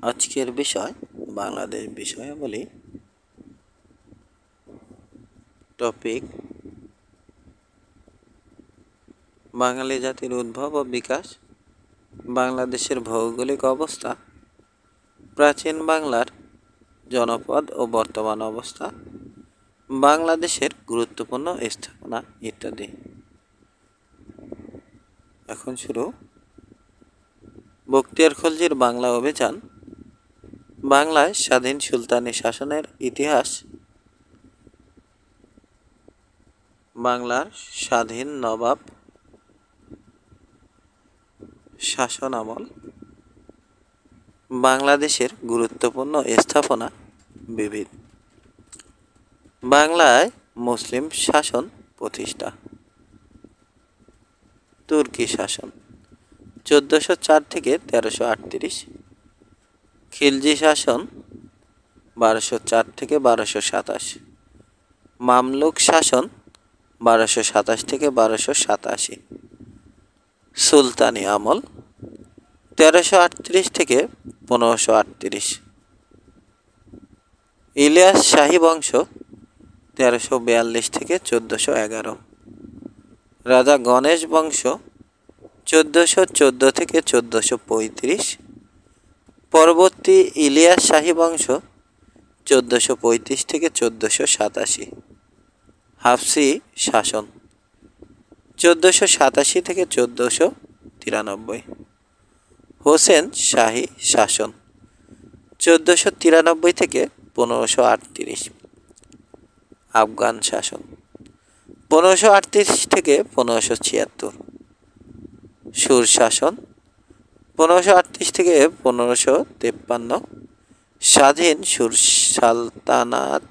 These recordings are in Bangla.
আজকের বিষয় বাংলাদেশ বিষয়াবলী। টপিক: বাঙালি জাতির উদ্ভব ও বিকাশ, বাংলাদেশের ভৌগোলিক অবস্থা, প্রাচীন বাংলার জনপদ ও বর্তমান অবস্থা, বাংলাদেশের গুরুত্বপূর্ণ স্থাপনা ইত্যাদি। এখন শুরু। বখতিয়ার খলজির বাংলা অভিযান। বাংলায় স্বাধীন সুলতানি শাসনের ইতিহাস। বাংলার স্বাধীন নবাব শাসন আমল। বাংলাদেশের গুরুত্বপূর্ণ স্থাপনা বিবিধ। বাংলায় মুসলিম শাসন প্রতিষ্ঠা। তুর্কি শাসন 1404 থেকে 1338। খিলজি শাসন 1204 থেকে 1227। মামলুক শাসন 1227 থেকে 1287। সুলতানি আমল 1338 থেকে 1538। ইলিয়াস শাহী বংশ 1342 থেকে 1411। রাজা গণেশ বংশ 1414 থেকে 1435। পরবর্তী ইলিয়াস শাহী বংশ 1435 থেকে 1487। হাফসি শাসন 1487 থেকে 1493। হোসেন শাহী শাসন 1493 থেকে 1538। আফগান শাসন 1538 থেকে 1576। সুর শাসন 1538 থেকে 1553। স্বাধীন সুর সালতানাত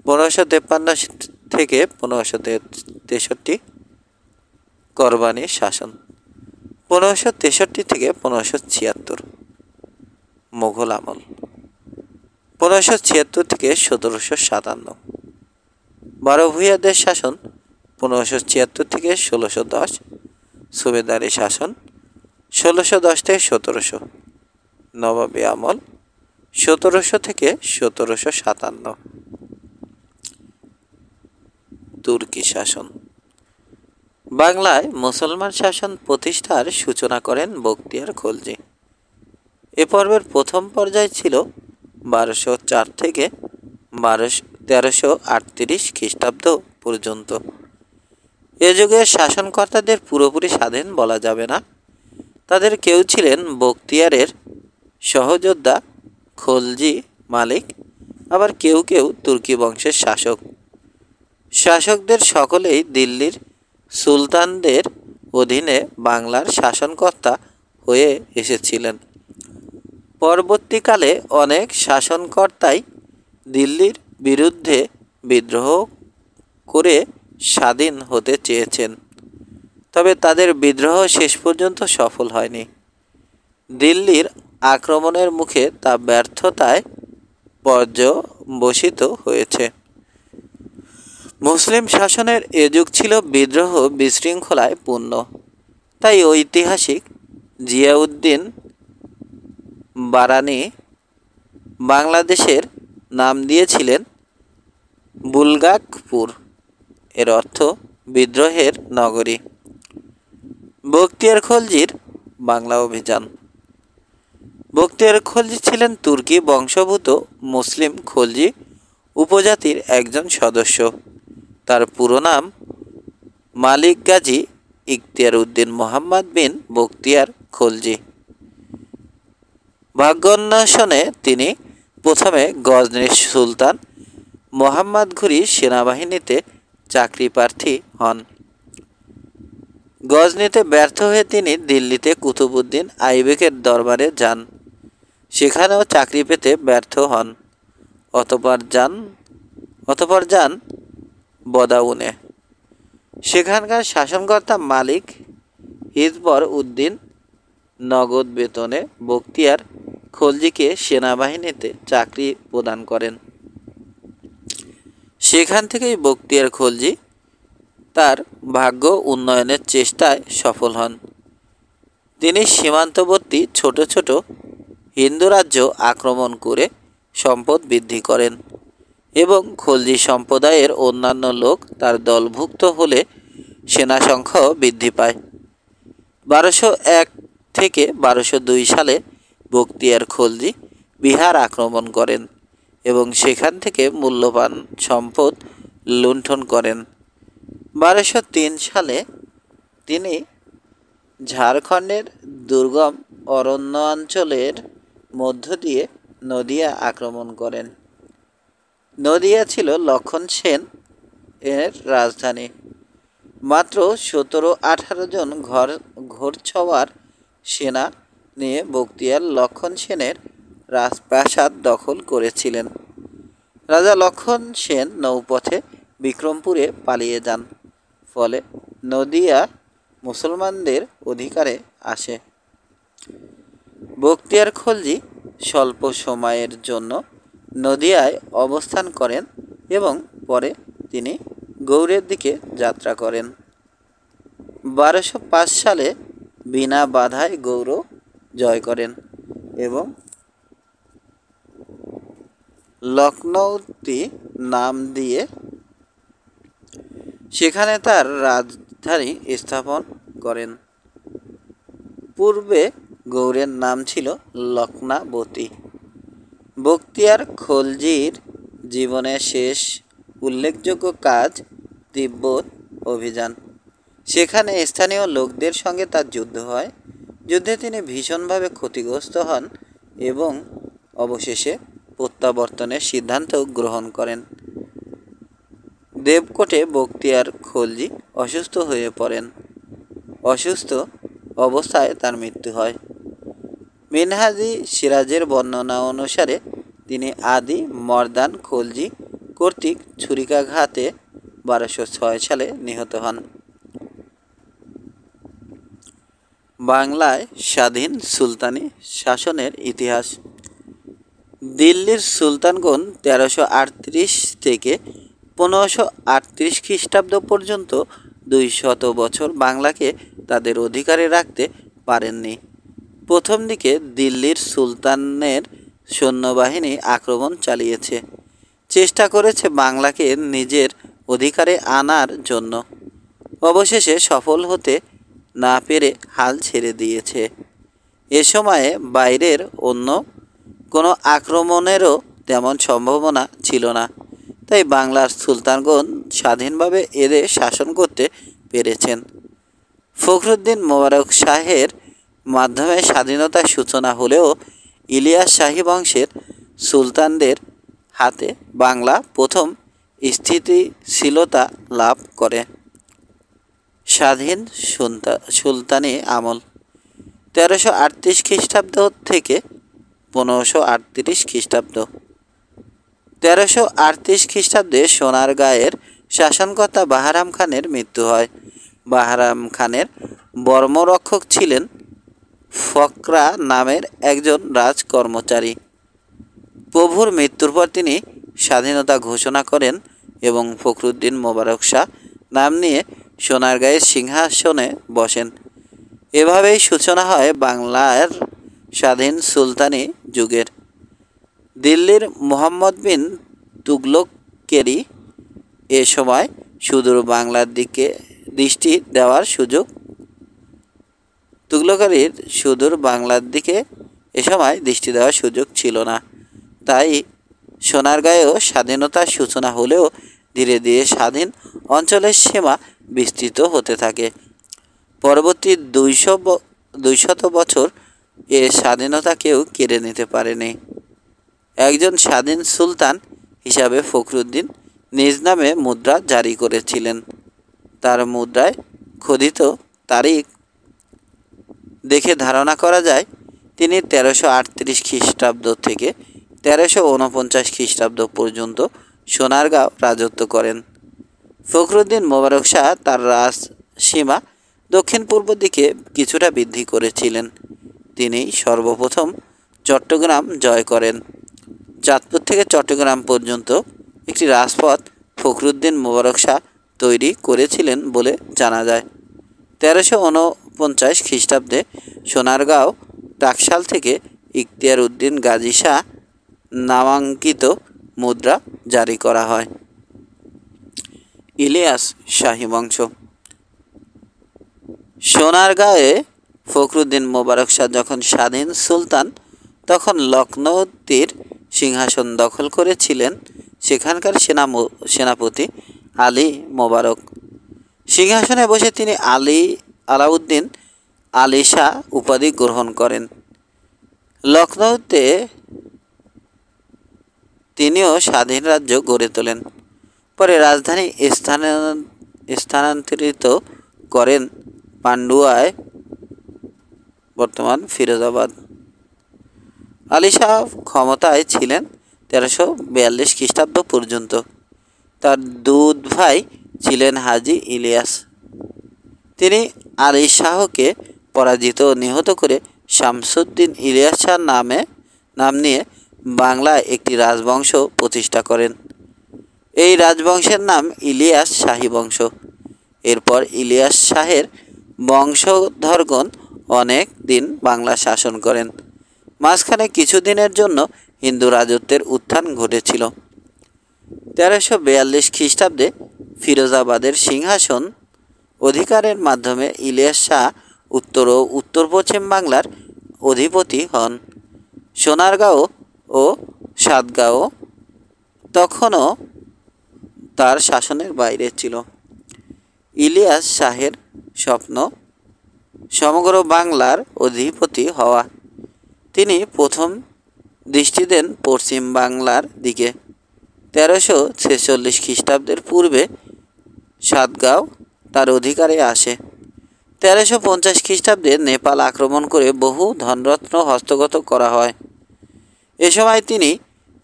1553 থেকে 1563। করবানি শাসন 1563 থেকে 1576। মুঘল আমল 1576 থেকে 1757। বারো ভূঁইয়াদের শাসন 1576 থেকে 1610। সুবেদারি শাসন 1610 থেকে 1700। নবাবী আমল 1700 থেকে 1757। তুর্কি শাসন। বাংলায় মুসলমান শাসন প্রতিষ্ঠার সূচনা করেন বখতিয়ার খলজি। এ পর্বের প্রথম পর্যায় ছিল 1204 থেকে 1338 খ্রিস্টাব্দ পর্যন্ত। এ যুগের শাসনকর্তাদের পুরোপুরি স্বাধীন বলা যাবে না। তাদের কেউ ছিলেন বখতিয়ারের সহযোদ্ধা খলজি মালিক, আবার কেউ কেউ তুর্কি বংশের শাসক। শাসকদের সকলেই দিল্লির সুলতানদের অধীনে বাংলার শাসনকর্তা হয়ে এসেছিলেন। পরবর্তীকালে অনেক শাসনকর্তাই দিল্লির বিরুদ্ধে বিদ্রোহ করে স্বাধীন হতে চেয়েছেন, তবে তাদের বিদ্রোহ শেষ পর্যন্ত সফল হয়নি। দিল্লির আক্রমণের মুখে তা ব্যর্থতায় পর্যবসিত হয়েছে। মুসলিম শাসনের এ যুগ ছিল বিদ্রোহ বিশৃঙ্খলায় পূর্ণ। তাই ঐতিহাসিক জিয়াউদ্দিন বারানি বাংলাদেশের নাম দিয়েছিলেন বুলগাকপুর, এর অর্থ বিদ্রোহের নগরী। বখতিয়ার খলজির বাংলা অভিযান। বখতিয়ার খলজি ছিলেন তুর্কি বংশোদ্ভূত মুসলিম খলজি উপজাতির একজন সদস্য। তার পুরো নাম মালিক গাজী ইখতিয়ার উদ্দিন মোহাম্মদ বিন বখতিয়ার খলজি। ভাগ্যান্বেষণে তিনি প্রথমে গজনির সুলতান মোহাম্মদ ঘুরি সেনাবাহিনীতে চাকরি প্রার্থী হন। গজনিতে ব্যর্থ হয়ে তিনি দিল্লিতে কুতুবউদ্দিন আইবেকের দরবারে যান। সেখানেও চাকরি পেতে ব্যর্থ হন। অতঃপর যান বদাউনে। সেখানকার শাসনকর্তা মালিক হিজবর উদ্দিন নগদ বেতনে বখতিয়ার খলজিকে সেনাবাহিনীতে চাকরি প্রদান করেন। সেখান থেকেই বখতিয়ার খলজি তার ভাগ্য উন্নয়নের চেষ্টায় সফল হন। তিনি সীমান্তবর্তী ছোট ছোট হিন্দু রাজ্য আক্রমণ করে সম্পদ বৃদ্ধি করেন এবং খলজি সম্প্রদায়ের অন্যান্য লোক তার দলভুক্ত হলে সেনা সংখ্যাও বৃদ্ধি পায়। 1201 থেকে 1202 সালে বখতিয়ার খলজি বিহার আক্রমণ করেন এবং সেখান থেকে মূল্যবান সম্পদ লুণ্ঠন করেন। 1203 সালে তিনি ঝাড়খণ্ডের দুর্গম অরণ্যাঞ্চলের মধ্য দিয়ে নদিয়া আক্রমণ করেন। নদিয়া ছিল লক্ষণ সেন এর রাজধানী। মাত্র 17-18 জন ঘোড়ছওয়ার সেনা নিয়ে বখতিয়ার লক্ষণ সেনের রাজপ্রাসাদ দখল করেছিলেন। রাজা লক্ষণ সেন নৌপথে বিক্রমপুরে পালিয়ে যান, ফলে নদিয়া মুসলমানদের অধিকারে আসে। বখতিয়ার খলজি স্বল্প সময়ের জন্য নদিয়ায় অবস্থান করেন এবং পরে তিনি গৌড়ের দিকে যাত্রা করেন। 1205 সালে বিনা বাধায় গৌড় জয় করেন এবং লখনৌতি নাম দিয়ে সেখানে তার রাজধানী স্থাপন করেন। পূর্বে গৌড়ের নাম ছিল লক্ষ্ণাবতী। বখতিয়ার খলজির জীবনের শেষ উল্লেখযোগ্য কাজ তিব্বত অভিযান। সেখানে স্থানীয় লোকদের সঙ্গে তার যুদ্ধ হয়। যুদ্ধে তিনি ভীষণভাবে ক্ষতিগ্রস্ত হন এবং অবশেষে প্রত্যাবর্তনের সিদ্ধান্ত গ্রহণ করেন। দেবকোটে বখতিয়ার খলজি অসুস্থ হয়ে পড়েন। অসুস্থ অবস্থায় তার মৃত্যু হয়। মিনহাজি সিরাজের বর্ণনা অনুসারে তিনি আদি মর্দান খলজি কর্তৃক ছুরিকাঘাতে 1206 সালে নিহত হন। বাংলায় স্বাধীন সুলতানি শাসনের ইতিহাস। দিল্লির সুলতানগণ 1338 থেকে 1538 খ্রিস্টাব্দ পর্যন্ত 200 বছর বাংলাকে তাদের অধিকারে রাখতে পারেননি। প্রথম দিকে দিল্লির সুলতানের সৈন্যবাহিনী আক্রমণ চালিয়েছে, চেষ্টা করেছে বাংলাকে নিজের অধিকারে আনার জন্য। অবশেষে সফল হতে না পেরে হাল ছেড়ে দিয়েছে। এ সময়ে বাইরের অন্য কোনো আক্রমণেরও তেমন সম্ভাবনা ছিল না, তাই বাংলার সুলতানগণ স্বাধীনভাবে এদের শাসন করতে পেরেছেন। ফখরুদ্দীন মোবারক শাহের মাধ্যমে স্বাধীনতার সূচনা হলেও ইলিয়াস শাহী বংশের সুলতানদের হাতে বাংলা প্রথম স্থিতিশীলতা লাভ করে। স্বাধীন সুলতানি আমল 1338 খ্রিস্টাব্দ থেকে 1538 খ্রিস্টাব্দ। 1338 খ্রিস্টাব্দে সোনারগাঁয়ের শাসনকর্তা বাহারাম খানের মৃত্যু হয়। বাহারাম খানের বর্মরক্ষক ছিলেন ফকরা নামের একজন রাজকর্মচারী। প্রভুর মৃত্যুর পর তিনি স্বাধীনতা ঘোষণা করেন এবং ফখরুদ্দীন মোবারক শাহ নাম নিয়ে সোনারগাঁয়ের সিংহাসনে বসেন। এভাবেই সূচনা হয় বাংলার স্বাধীন সুলতানি যুগের। দিল্লির মুহাম্মদ বিন তুগলকেরই এ সময় সুদূর বাংলার দিকে দৃষ্টি দেওয়ার সুযোগ এ সময় দৃষ্টি দেওয়ার সুযোগ ছিল না। তাই সোনারগাঁয়েও স্বাধীনতার সূচনা হলেও ধীরে ধীরে স্বাধীন অঞ্চলের সীমা বিস্তৃত হতে থাকে। পরবর্তী 200 বছর এর স্বাধীনতা কেউ কেড়ে নিতে পারেনি। একজন স্বাধীন সুলতান হিসাবে ফখরুদ্দীন নিজ নামে মুদ্রা জারি করেছিলেন। তার মুদ্রায় খোদিত তারিখ দেখে ধারণা করা যায় তিনি 1338 খ্রিস্টাব্দ থেকে 1349 খ্রিস্টাব্দ পর্যন্ত সোনারগাঁও রাজত্ব করেন। ফখরুদ্দীন মোবারক শাহ তার রাজসীমা দক্ষিণ পূর্ব দিকে কিছুটা বৃদ্ধি করেছিলেন। তিনি সর্বপ্রথম চট্টগ্রাম জয় করেন। চাঁদপুর থেকে চট্টগ্রাম পর্যন্ত একটি রাজপথ ফখরুদ্দীন মোবারক শাহ তৈরি করেছিলেন বলে জানা যায়। 1349 খ্রিস্টাব্দে সোনারগাঁও টাকশাল থেকে ইখতিয়ার উদ্দিন গাজী শাহ নামাঙ্কিত মুদ্রা জারি করা হয়। ইলিয়াস শাহী বংশ। সোনারগাঁয়ে ফখরুদ্দীন মোবারক শাহ যখন স্বাধীন সুলতান তখন লখনৌতির সিংহাসন দখল করেছিলেন সেখানকার সেনাপতি আলী মোবারক। সিংহাসনে বসে তিনি আলাউদ্দিন আলী শাহ উপাধি গ্রহণ করেন। লখনৌতে তিনিও স্বাধীন রাজ্য গড়ে তোলেন। পরে রাজধানী স্থানান্তরিত করেন পান্ডুয়ায়, বর্তমান ফিরোজাবাদ। আলী শাহ ক্ষমতায় ছিলেন 1342 খ্রিস্টাব্দ পর্যন্ত। তার দুধ ভাই ছিলেন হাজী ইলিয়াস। তিনি আলী শাহকে পরাজিত ও নিহত করে শামসুদ্দিন ইলিয়াস শাহ নাম নিয়ে বাংলায় একটি রাজবংশ প্রতিষ্ঠা করেন। এই রাজবংশের নাম ইলিয়াস শাহী বংশ। এরপর ইলিয়াস শাহের বংশধরগণ অনেক দিন বাংলা শাসন করেন। মাঝখানে কিছুদিনের জন্য হিন্দু রাজত্বের উত্থান ঘটেছিল। 1342 খ্রিস্টাব্দে ফিরোজাবাদের সিংহাসন অধিকারের মাধ্যমে ইলিয়াস শাহ উত্তর ও উত্তর পশ্চিম বাংলার অধিপতি হন। সোনারগাঁও ও সাতগাঁও তখনও তার শাসনের বাইরে ছিল। ইলিয়াস শাহের স্বপ্ন সমগ্র বাংলার অধিপতি হওয়া। তিনি প্রথম দৃষ্টি দেন পশ্চিম বাংলার দিকে। 1346 খ্রিস্টাব্দের পূর্বে সাতগাঁও তার অধিকারে আসে। 1350 খ্রিস্টাব্দে নেপাল আক্রমণ করে বহু ধনরত্ন হস্তগত করা হয়। এ সময় তিনি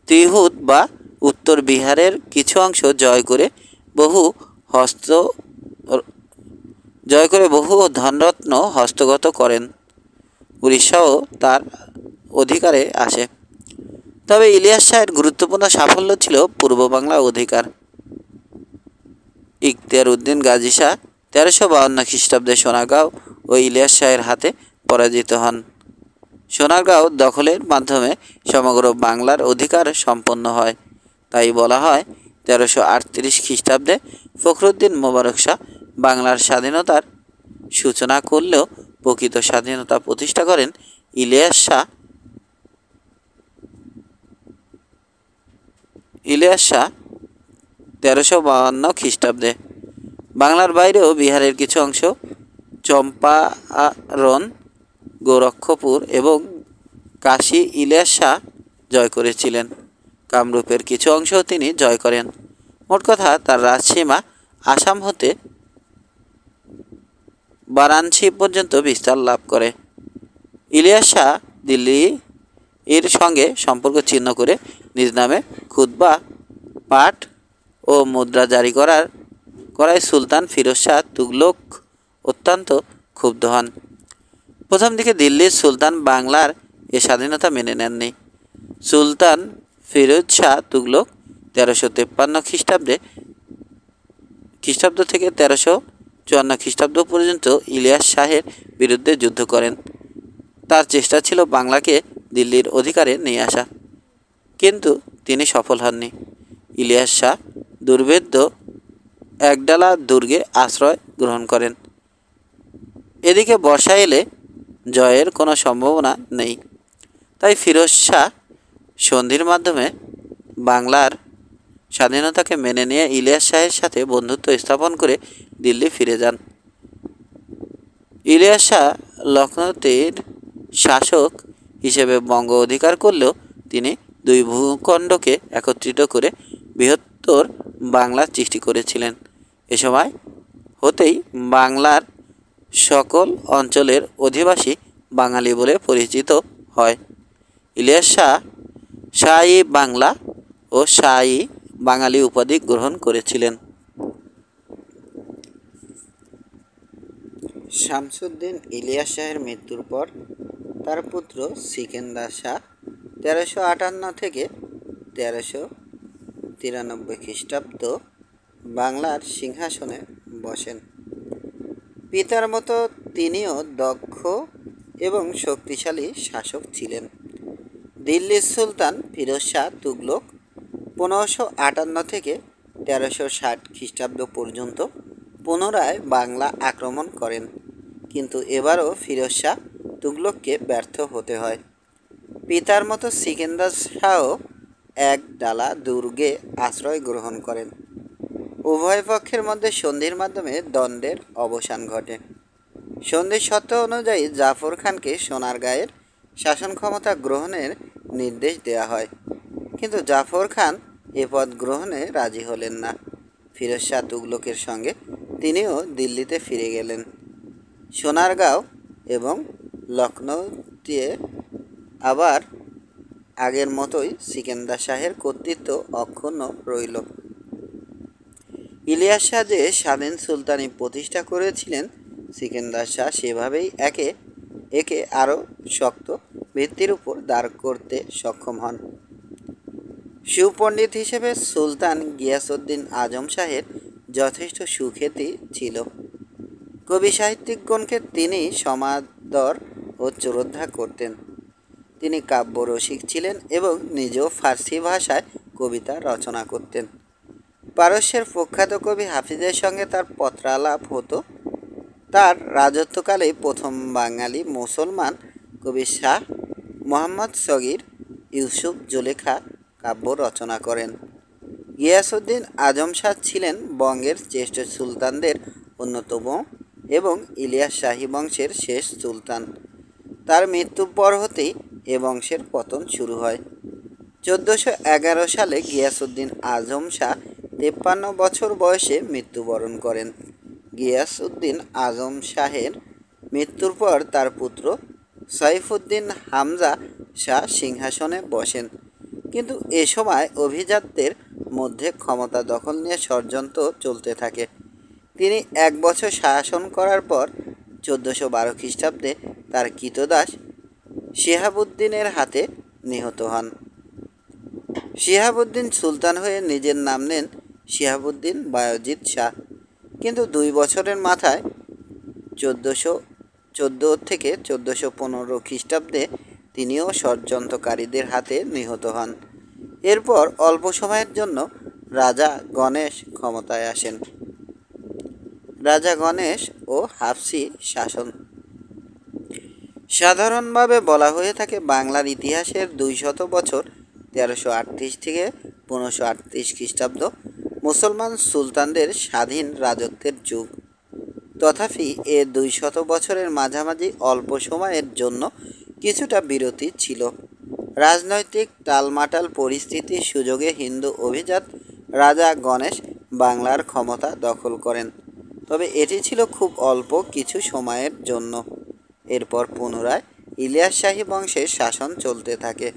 ত্রিহুত বা উত্তর বিহারের কিছু অংশ জয় করে বহু ধনরত্ন হস্তগত করেন। উড়িষ্যাও তার অধিকারে আসে। তবে ইলিয়াস শাহের গুরুত্বপূর্ণ সাফল্য ছিল পূর্ব বাংলা অধিকার। ইখতিয়ার উদ্দিন গাজী শাহ 1352 খ্রিস্টাব্দে সোনারগাঁও ও ইলিয়াস শাহের হাতে পরাজিত হন। সোনারগাঁও দখলের মাধ্যমে সমগ্র বাংলার অধিকার সম্পন্ন হয়। তাই বলা হয় 1338 খ্রিস্টাব্দে ফখরুদ্দীন মোবারক শাহ বাংলার স্বাধীনতার সূচনা করলেও প্রকৃত স্বাধীনতা প্রতিষ্ঠা করেন ইলিয়াস শাহ 1352 খ্রিস্টাব্দে। বাংলার বাইরেও বিহারের কিছু অংশ চম্পারণ, গোরক্ষপুর এবং কাশী ইলিয়াস শাহ জয় করেছিলেন। কামরূপের কিছু অংশও তিনি জয় করেন। মোট কথা তার রাজসীমা আসাম হতে বারাণসী পর্যন্ত বিস্তার লাভ করে। ইলিয়াস শাহ দিল্লি এর সঙ্গে সম্পর্ক ছিন্ন করে নিজ নামে খুতবা পাঠ ও মুদ্রা জারি করায় সুলতান ফিরোজ শাহ তুগলক অত্যন্ত ক্ষুব্ধ হন। প্রথম দিকে দিল্লির সুলতান বাংলার এ স্বাধীনতা মেনে নেননি। সুলতান ফিরোজ শাহ তুগলক 1353 খ্রিস্টাব্দ থেকে 1354 খ্রিস্টাব্দ পর্যন্ত ইলিয়াস শাহের বিরুদ্ধে যুদ্ধ করেন। তার চেষ্টা ছিল বাংলাকে দিল্লির অধিকারে নিয়ে আসা, কিন্তু তিনি সফল হননি। ইলিয়াস শাহ দুর্ভেদ্য একডালা দুর্গে আশ্রয় গ্রহণ করেন। এদিকে বর্ষা এলে জয়ের কোনো সম্ভাবনা নেই। তাই ফিরোজ শাহ সন্ধির মাধ্যমে বাংলার স্বাধীনতাকে মেনে নিয়ে ইলিয়াস শাহের সাথে বন্ধুত্ব স্থাপন করে দিল্লি ফিরে যান। ইলিয়াস শাহ লখনৌতির শাসক হিসেবে বঙ্গ অধিকার করলেও তিনি দুই ভূখণ্ডকে একত্রিত করে বৃহত্তর বাংলা সৃষ্টি করেছিলেন। এ সময় হতেই বাংলার সকল অঞ্চলের অধিবাসী বাঙালি বলে পরিচিত হয়। ইলিয়াস শাহ শাহী বাংলা ও শাহী বাঙালি উপাধি গ্রহণ করেছিলেন। শামসুদ্দিন ইলিয়াস শাহের মৃত্যুর পর তার পুত্র সিকেন্দার শাহ 1358 থেকে 1393 খ্রিস্টাব্দ বাংলার সিংহাসনে বসেন। পিতার মতো তিনিও দক্ষ এবং শক্তিশালী শাসক ছিলেন। দিল্লির সুলতান ফিরোজ শাহ তুগলক 1558 থেকে 1360 খ্রিস্টাব্দ পর্যন্ত পুনরায় বাংলা আক্রমণ করেন, কিন্তু এবারও ফিরোজ শাহ তুগলককে ব্যর্থ হতে হয়। পিতার মতো সিকেন্দার শাহও এক ডালা দুর্গে আশ্রয় গ্রহণ করেন। উভয় পক্ষের মধ্যে সন্ধির মাধ্যমে দ্বন্দ্বের অবসান ঘটে। সন্ধির শর্ত অনুযায়ী জাফর খানকে সোনারগাঁয়ের শাসন ক্ষমতা গ্রহণের নির্দেশ দেওয়া হয়, কিন্তু জাফর খান এ পদ গ্রহণে রাজি হলেন না। ফিরোজ শাহ তুগলকের সঙ্গে তিনিও দিল্লিতে ফিরে গেলেন। সোনারগাঁও এবং লখনৌতে আবার আগের মতোই সিকেন্দার শাহের কর্তৃত্ব অক্ষুণ্ণ রইল। ইলিয়াস শাহ যে স্বাধীন সুলতানি প্রতিষ্ঠা করেছিলেন, সিকেন্দার শাহ সেভাবেই একে আরও শক্ত ভিত্তির উপর দাঁড় করতে সক্ষম হন। সুপণ্ডিত হিসেবে সুলতান গিয়াসউদ্দিন আজম শাহের যথেষ্ট সুখ্যাতি ছিল। কবি সাহিত্যিকগণকে তিনি সমাদর ও শ্রদ্ধা করতেন। তিনি কাব্যরসিক ছিলেন এবং নিজেও ফার্সি ভাষায় কবিতা রচনা করতেন। পারস্যের প্রখ্যাত কবি হাফিজের সঙ্গে তার পত্রালাপ হতো। তার রাজত্বকালেই প্রথম বাঙালি মুসলমান কবি শাহ মোহাম্মদ সগির ইউসুফ জুলেখা কাব্য রচনা করেন। গিয়াসউদ্দিন আজম শাহ ছিলেন বঙ্গের জ্যেষ্ঠ সুলতানদের অন্যতম এবং ইলিয়াস শাহী বংশের শেষ সুলতান। তার মৃত্যুর পর হতেই এ বংশের পতন শুরু হয়। 1411 সালে গিয়াসউদ্দিন আজম শাহ 53 বছর বয়সে মৃত্যুবরণ করেন। গিয়াসউদ্দিন আজম শাহের মৃত্যুর পর তার পুত্র সাইফুদ্দিন হামজা শাহ সিংহাসনে বসেন, কিন্তু এ সময় অভিজাতদের মধ্যে ক্ষমতা দখল নিয়ে ষড়যন্ত্র চলতে থাকে। তিনি 1 বছর শাসন করার পর 1412 খ্রিস্টাব্দে তার ক্রীতদাস শিহাবুদ্দিনের হাতে নিহত হন। শিহাবুদ্দিন সুলতান হয়ে নিজের নাম নেন শিহাবুদ্দিন বায়জিদ শাহ, কিন্তু 2 বছরের মাথায় 1414 থেকে 1415 খ্রিস্টাব্দে তিনিও ষড়যন্ত্রকারীদের হাতে নিহত হন। এরপর অল্প সময়ের জন্য রাজা গণেশ ক্ষমতায় আসেন। রাজা গণেশ ও হাফসি শাসন সাধারণভাবে বলা হয়ে থাকে বাংলার ইতিহাসের 200 বছর 1338 থেকে 1538 খ্রিস্টাব্দ মুসলমান সুলতানদের স্বাধীন রাজত্বের যুগ। তথাপি এ 200 বছরের মাঝামাঝি অল্প সময়ের জন্য কিছুটা বিরতি ছিল। রাজনৈতিক টালমাটাল পরিস্থিতির সুযোগে হিন্দু অভিজাত রাজা গণেশ বাংলার ক্ষমতা দখল করেন, তবে এটি ছিল খুব অল্প কিছু সময়ের জন্য। এরপর পুনরায় ইলিয়াস শাহী বংশের শাসন চলতে থাকে।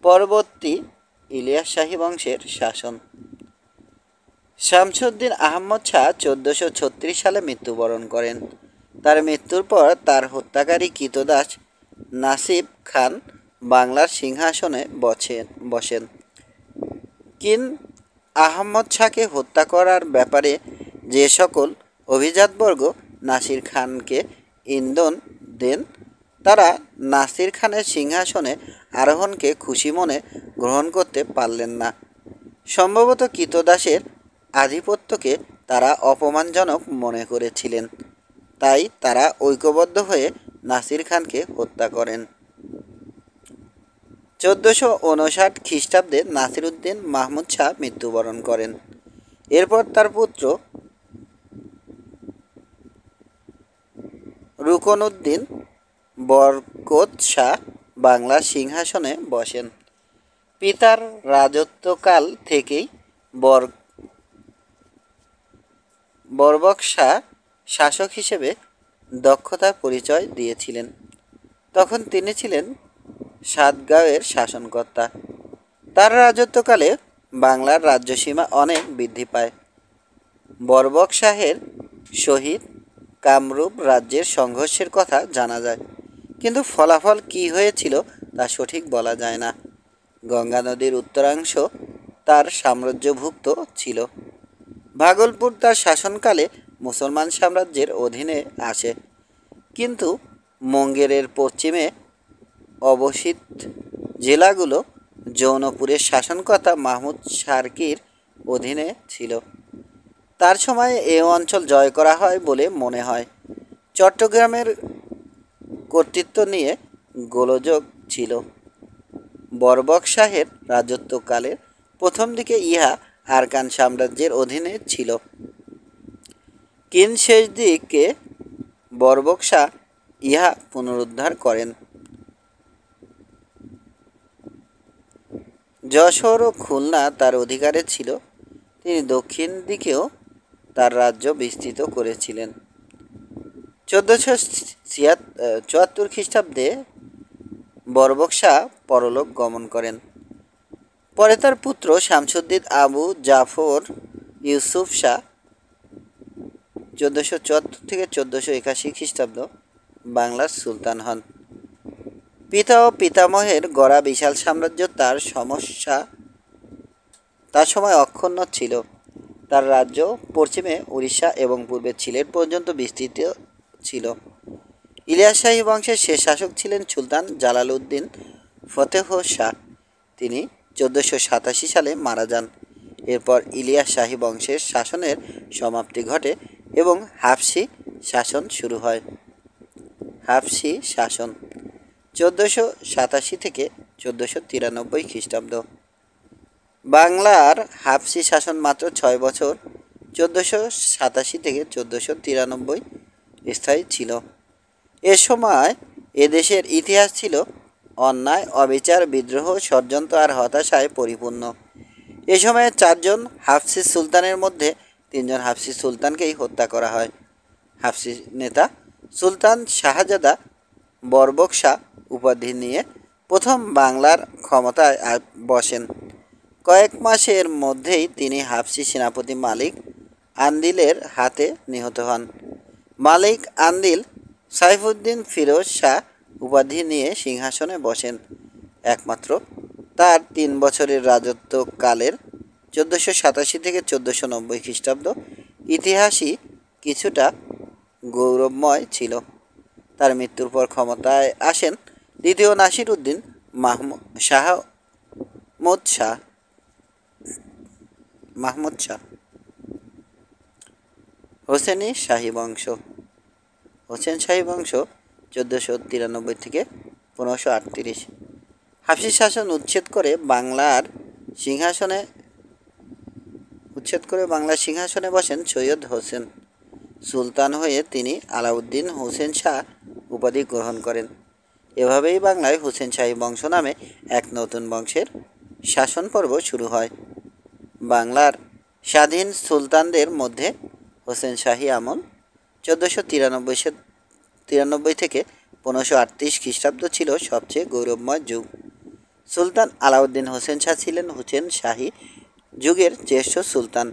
পরবর্তী ইলিয়াস শাহী বংশের শাসন। শামসুদ্দিন আহমদ শাহ 1436 সালে মৃত্যুবরণ করেন। তার মৃত্যুর পর তার হত্যাকারী ক্রীতদাস নাসিব খান বাংলার সিংহাসনে বসেন। আহমদ শাহকে হত্যা করার ব্যাপারে যে সকল অভিজাতবর্গ নাসির খানকে ইন্ধন দেন, তারা নাসির খানের সিংহাসনে আরোহণকে খুশি মনে গ্রহণ করতে পারলেন না। সম্ভবত ক্রীতদাসের আধিপত্যকে তারা অপমানজনক মনে করেছিলেন, তাই তারা ঐক্যবদ্ধ হয়ে নাসির খানকে হত্যা করেন। 1459 খ্রিস্টাব্দে নাসিরউদ্দিন মাহমুদ শাহ মৃত্যুবরণ করেন। এরপর তার পুত্র রুকনউদ্দিন বরকত শাহ বাংলার সিংহাসনে বসেন। পিতার রাজত্বকাল থেকেই বরবক শাহ শাসক হিসেবে দক্ষতার পরিচয় দিয়েছিলেন। তখন তিনি ছিলেন সাতগাঁওয়ের শাসনকর্তা। তার রাজত্বকালে বাংলার রাজ্যসীমা অনেক বৃদ্ধি পায়। বরবক শাহের সহিত কামরূপ রাজ্যের সংঘর্ষের কথা জানা যায়, কিন্তু ফলাফল কী হয়েছিল তা সঠিক বলা যায় না। গঙ্গা নদীর উত্তরাংশ তার সাম্রাজ্যভুক্ত ছিল। ভাগলপুর তার শাসনকালে মুসলমান সাম্রাজ্যের অধীনে আসে, কিন্তু মুঙ্গেরের পশ্চিমে অবস্থিত জেলাগুলো জৌনপুরের শাসনকর্তা মাহমুদ সার্কির অধীনে ছিল। তার সময়ে এ অঞ্চল জয় করা হয় বলে মনে হয়। চট্টগ্রামের কর্তৃত্ব নিয়ে গোলযোগ ছিল। বরবক শাহের রাজত্বকালের প্রথম দিকে ইহা আরাকান সাম্রাজ্যের অধীনে ছিল, কিন্তু শেষ দিকে বরবক শাহ ইহা পুনরুদ্ধার করেন। যশোর ও খুলনা তার অধিকারে ছিল। তিনি দক্ষিণ দিকেও তার রাজ্য বিস্তৃত করেছিলেন। 1474 খ্রিস্টাব্দে বরবক শাহ পরলোক গমন করেন। পরে তার পুত্র শামসুদ্দিন আবু জাফর ইউসুফ শাহ 1474 থেকে 1481 খ্রিস্টাব্দ বাংলার সুলতান হন। পিতা ও পিতামহের গড়া বিশাল সাম্রাজ্য তার সময় অক্ষুণ্ণ ছিল। তার রাজ্য পশ্চিমে উড়িষ্যা এবং পূর্বে সিলেট পর্যন্ত বিস্তৃত ছিল। ইলিয়াস শাহী বংশের শেষ শাসক ছিলেন সুলতান জালালউদ্দিন ফতেহ শাহ। তিনি 1487 সালে মারা যান। এরপর ইলিয়াস শাহী বংশের শাসনের সমাপ্তি ঘটে এবং হাফসি শাসন শুরু হয়। হাফসি শাসন 1487 থেকে 1493 খ্রিস্টাব্দ। বাংলার হাফসি শাসন মাত্র 6 বছর 1487 থেকে 1493 স্থায়ী ছিল। এ সময় এদেশের ইতিহাস ছিল অন্যায়, অবিচার, বিদ্রোহ, ষড়যন্ত্র আর হতাশায় পরিপূর্ণ। এ সময়ে 4 জন হাফসি সুলতানের মধ্যে 3 জন হাফসি সুলতানকেই হত্যা করা হয়। হাফসি নেতা সুলতান শাহজাদা বরবক শাহ উপাধি নিয়ে প্রথম বাংলার ক্ষমতায় বসেন। কয়েক মাসের মধ্যেই তিনি হাফসি সেনাপতি মালিক আন্দিলের হাতে নিহত হন। মালিক আন্দিল সাইফুদ্দিন ফিরোজ শাহ উপাধি নিয়ে সিংহাসনে বসেন। একমাত্র তার 3 বছরের রাজত্বকালের 1487 থেকে 1490 খ্রিস্টাব্দ ইতিহাসই কিছুটা গৌরবময় ছিল। তার মৃত্যুর পর ক্ষমতায় আসেন দ্বিতীয় নাসির উদ্দিন মাহমুদ শাহ। হোসেনি শাহী বংশ। হোসেন শাহী বংশ 1493 থেকে 1538। হাফসি শাসন উচ্ছেদ করে বাংলার সিংহাসনে বসেন সৈয়দ হোসেন। সুলতান হয়ে তিনি আলাউদ্দিন হোসেন শাহ উপাধি গ্রহণ করেন। এভাবেই বাংলায় হোসেন শাহী বংশ নামে এক নতুন বংশের শাসন পর্ব শুরু হয়। বাংলার স্বাধীন সুলতানদের মধ্যে হোসেন শাহী আমল 1493 থেকে 1538 খ্রিস্টাব্দ ছিল সবচেয়ে গৌরবময় যুগ। সুলতান আলাউদ্দিন হোসেন শাহ ছিলেন হোসেন শাহী যুগের জ্যেষ্ঠ সুলতান।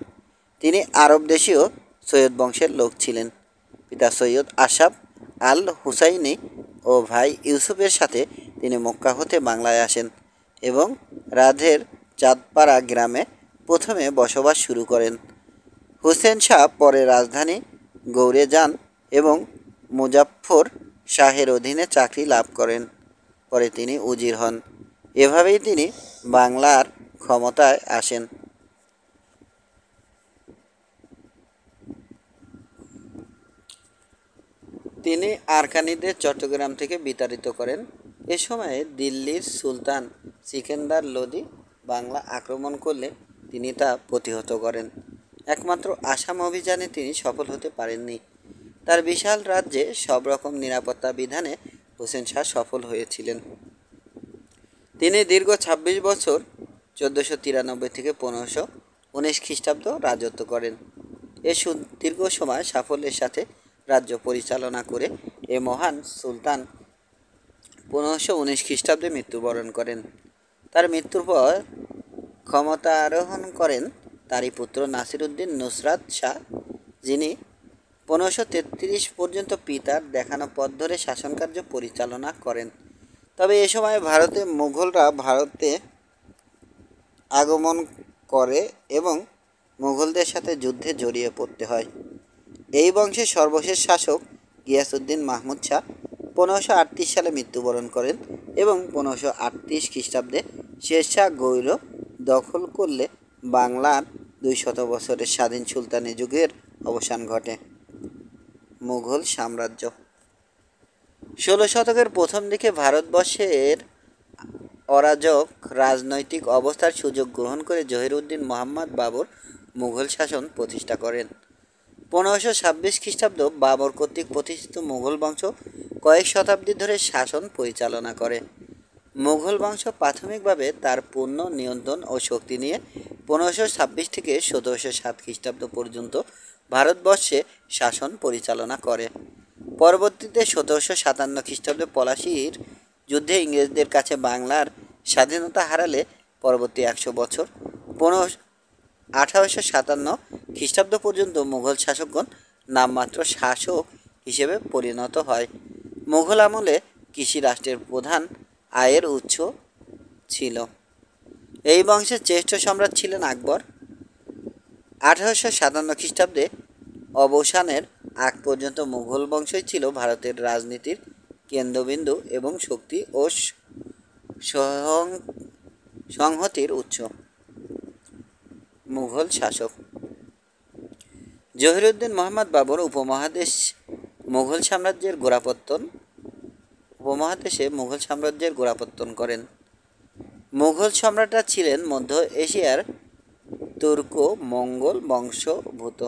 তিনি আরব দেশীয় সৈয়দ বংশের লোক ছিলেন। পিতা সৈয়দ আশরাফ আল হুসাইনি ও ভাই ইউসুফের সাথে তিনি মক্কা হতে বাংলায় আসেন এবং রাধের চাঁদপাড়া গ্রামে প্রথমে বসবাস শুরু করেন। হুসেন শাহ পরে রাজধানী গৌড়ে যান এবং মুজাফফর শাহের অধীনে চাকরি লাভ করেন। পরে তিনি উজির হন। এভাবেই তিনি বাংলার ক্ষমতায় আসেন। তিনি আরাকানিদের চট্টগ্রাম থেকে বিতাড়িত করেন। এ সময়ে দিল্লির সুলতান সিকান্দার লোদি বাংলা আক্রমণ করলে তিনি তা প্রতিহত করেন। একমাত্র আসাম অভিযানে তিনি সফল হতে পারেননি। তার বিশাল রাজ্যে সব রকম নিরাপত্তা বিধানে হোসেন শাহ সফল হয়েছিলেন। তিনি দীর্ঘ 26 বছর 1493 থেকে 1519 খ্রিস্টাব্দ রাজত্ব করেন। এ সুদীর্ঘ সময় সাফল্যের সাথে রাজ্য পরিচালনা করে এ মহান সুলতান 1519 খ্রিস্টাব্দে মৃত্যুবরণ করেন। তার মৃত্যুর পর ক্ষমতা আরোহণ করেন তারই পুত্র নাসির উদ্দিন নুসরাত শাহ, যিনি 1533 পর্যন্ত পিতার দেখানো পথ ধরে শাসনকার্য পরিচালনা করেন। তবে এ সময় মুঘলরা ভারতে আগমন করে এবং মুঘলদের সাথে যুদ্ধে জড়িয়ে পড়তে হয়। এই বংশের সর্বশেষ শাসক গিয়াসউদ্দিন মাহমুদ শাহ 1538 সালে মৃত্যুবরণ করেন এবং 1538 খ্রিস্টাব্দে শেরশাহ গৌর দখল করলে বাংলার 200 বছরের স্বাধীন সুলতানি যুগের অবসান ঘটে। মুঘল সাম্রাজ্য 16 শতকের প্রথম দিকে ভারতবর্ষের অরাজক রাজনৈতিক অবস্থার সুযোগ গ্রহণ করে জহিরুদ্দিন মোহাম্মদ বাবর মুঘল শাসন প্রতিষ্ঠা করেন। 1526 খ্রিস্টাব্দ বাবর কর্তৃক প্রতিষ্ঠিত মুঘল বংশ কয়েক শতাব্দী ধরে শাসন পরিচালনা করে। মুঘল বংশ প্রাথমিকভাবে তার পূর্ণ নিয়ন্ত্রণ ও শক্তি নিয়ে 1526 থেকে 1707 খ্রিস্টাব্দ পর্যন্ত ভারতবর্ষে শাসন পরিচালনা করে। পরবর্তীতে 1757 খ্রিস্টাব্দে পলাশীর যুদ্ধে ইংরেজদের কাছে বাংলার স্বাধীনতা হারালে পরবর্তী 100 বছর 1857 খ্রিস্টাব্দ পর্যন্ত মুঘল শাসকগণ নামমাত্র শাসক হিসেবে পরিণত হয়। মুঘল আমলে কৃষি রাষ্ট্রের প্রধান আয়ের উৎস ছিল। এই বংশের জ্যেষ্ঠ সম্রাট ছিলেন আকবর। 1857 খ্রিস্টাব্দে অবসানের আগ পর্যন্ত মুঘল বংশই ছিল ভারতের রাজনীতির কেন্দ্রবিন্দু এবং শক্তি ও সংহতির উৎস। মুঘল শাসক জহিরুদ্দিন মোহাম্মদ বাবর উপমহাদেশে মুঘল সাম্রাজ্যের গোড়াপত্তন করেন। মুঘল সম্রাটরা ছিলেন মধ্য এশিয়ার তুর্কো মঙ্গল বংশোদ্ভূত।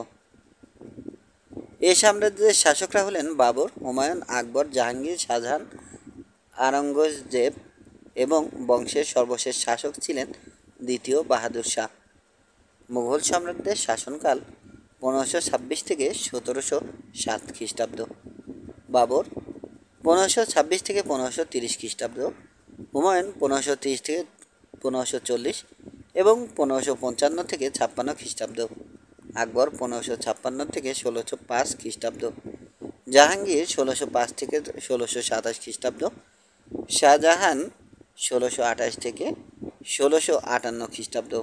এই সাম্রাজ্যের শাসকরা হলেন বাবর, হুমায়ুন, আকবর, জাহাঙ্গীর, শাহজাহান, আওরঙ্গজেব এবং বংশের সর্বশেষ শাসক ছিলেন দ্বিতীয় বাহাদুর শাহ। মুঘল সম্রাটদের শাসনকাল 1526 থেকে 1707 খ্রিস্টাব্দ। বাবর 1526 থেকে 1530 খ্রিস্টাব্দ, হুমায়ুন 1530 থেকে 1540 এবং 1555 থেকে 56 খ্রিস্টাব্দ, আকবর 1556 থেকে 1605 খ্রিস্টাব্দ, জাহাঙ্গীর 1605 থেকে 1627 খ্রিস্টাব্দ, শাহজাহান 1628 থেকে 1658 খ্রিস্টাব্দ,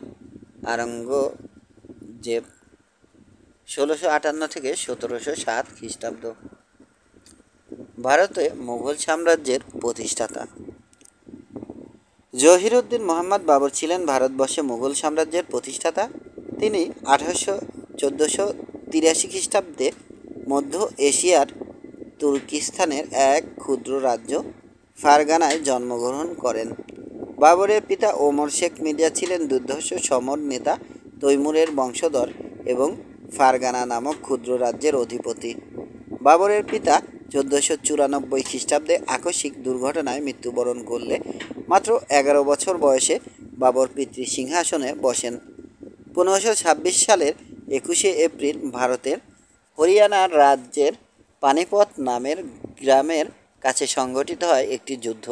আওরঙ্গজেব 1658 থেকে 1707 খ্রিস্টাব্দ। ভারতে মুঘল সাম্রাজ্যের প্রতিষ্ঠাতা জহিরুদ্দিন মোহাম্মদ বাবর ছিলেন ভারতবর্ষে মুঘল সাম্রাজ্যের প্রতিষ্ঠাতা। তিনি 1483 খ্রিস্টাব্দে মধ্য এশিয়ার তুর্কিস্তানের এক ক্ষুদ্র রাজ্য ফারগানায় জন্মগ্রহণ করেন। বাবরের পিতা ওমর শেখ মির্জা ছিলেন দুর্ধর্ষ সমর নেতা, তৈমুরের বংশধর এবং ফারগানা নামক ক্ষুদ্র রাজ্যের অধিপতি। বাবরের পিতা 1494 খ্রিস্টাব্দে আকস্মিক দুর্ঘটনায় মৃত্যুবরণ করলে মাত্র 11 বছর বয়সে বাবর পিতৃসিংহাসনে বসেন। 1526 সালের 21শে এপ্রিল ভারতের হরিয়ানা রাজ্যের পানিপথ নামের গ্রামের কাছে সংঘটিত হয় একটি যুদ্ধ।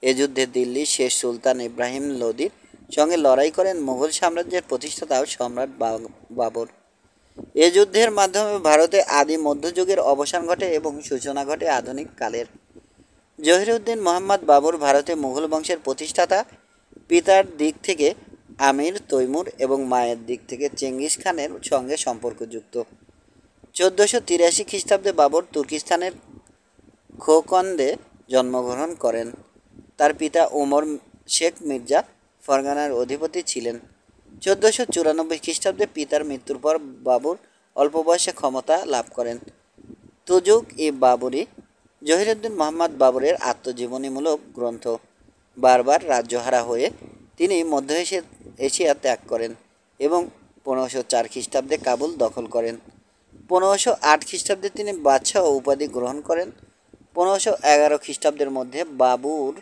এ যুদ্ধে দিল্লির শেষ সুলতান ইব্রাহিম লোদির সঙ্গে লড়াই করেন মুঘল সাম্রাজ্যের প্রতিষ্ঠাতা সম্রাট বাবর। এ যুদ্ধের মাধ্যমে ভারতে আদি মধ্যযুগের অবসান ঘটে এবং সূচনা ঘটে আধুনিক কালের। জহিরুদ্দিন মোহাম্মদ বাবর ভারতে মুঘল বংশের প্রতিষ্ঠাতা। পিতার দিক থেকে আমির তৈমুর এবং মায়ের দিক থেকে চেঙ্গিস খানের সঙ্গে সম্পর্কযুক্ত। 1483 খ্রিস্টাব্দে বাবর তুর্কিস্তানের খোকন্দে জন্মগ্রহণ করেন। তার পিতা ওমর শেখ মির্জা ফরগানার অধিপতি ছিলেন। 1494 খ্রিস্টাব্দে পিতার মৃত্যুর পর বাবর অল্প বয়সে ক্ষমতা লাভ করেন। তুজুক ই বাবরি জহিরুদ্দিন মোহাম্মদ বাবরের আত্মজীবনীমূলক গ্রন্থ। বারবার রাজ্যহারা হয়ে তিনি মধ্য এশিয়া ত্যাগ করেন এবং 1504 খ্রিস্টাব্দে কাবুল দখল করেন। 1508 খ্রিস্টাব্দে তিনি বাদশাহ উপাধি গ্রহণ করেন। 1511 খ্রিস্টাব্দের মধ্যে বাবর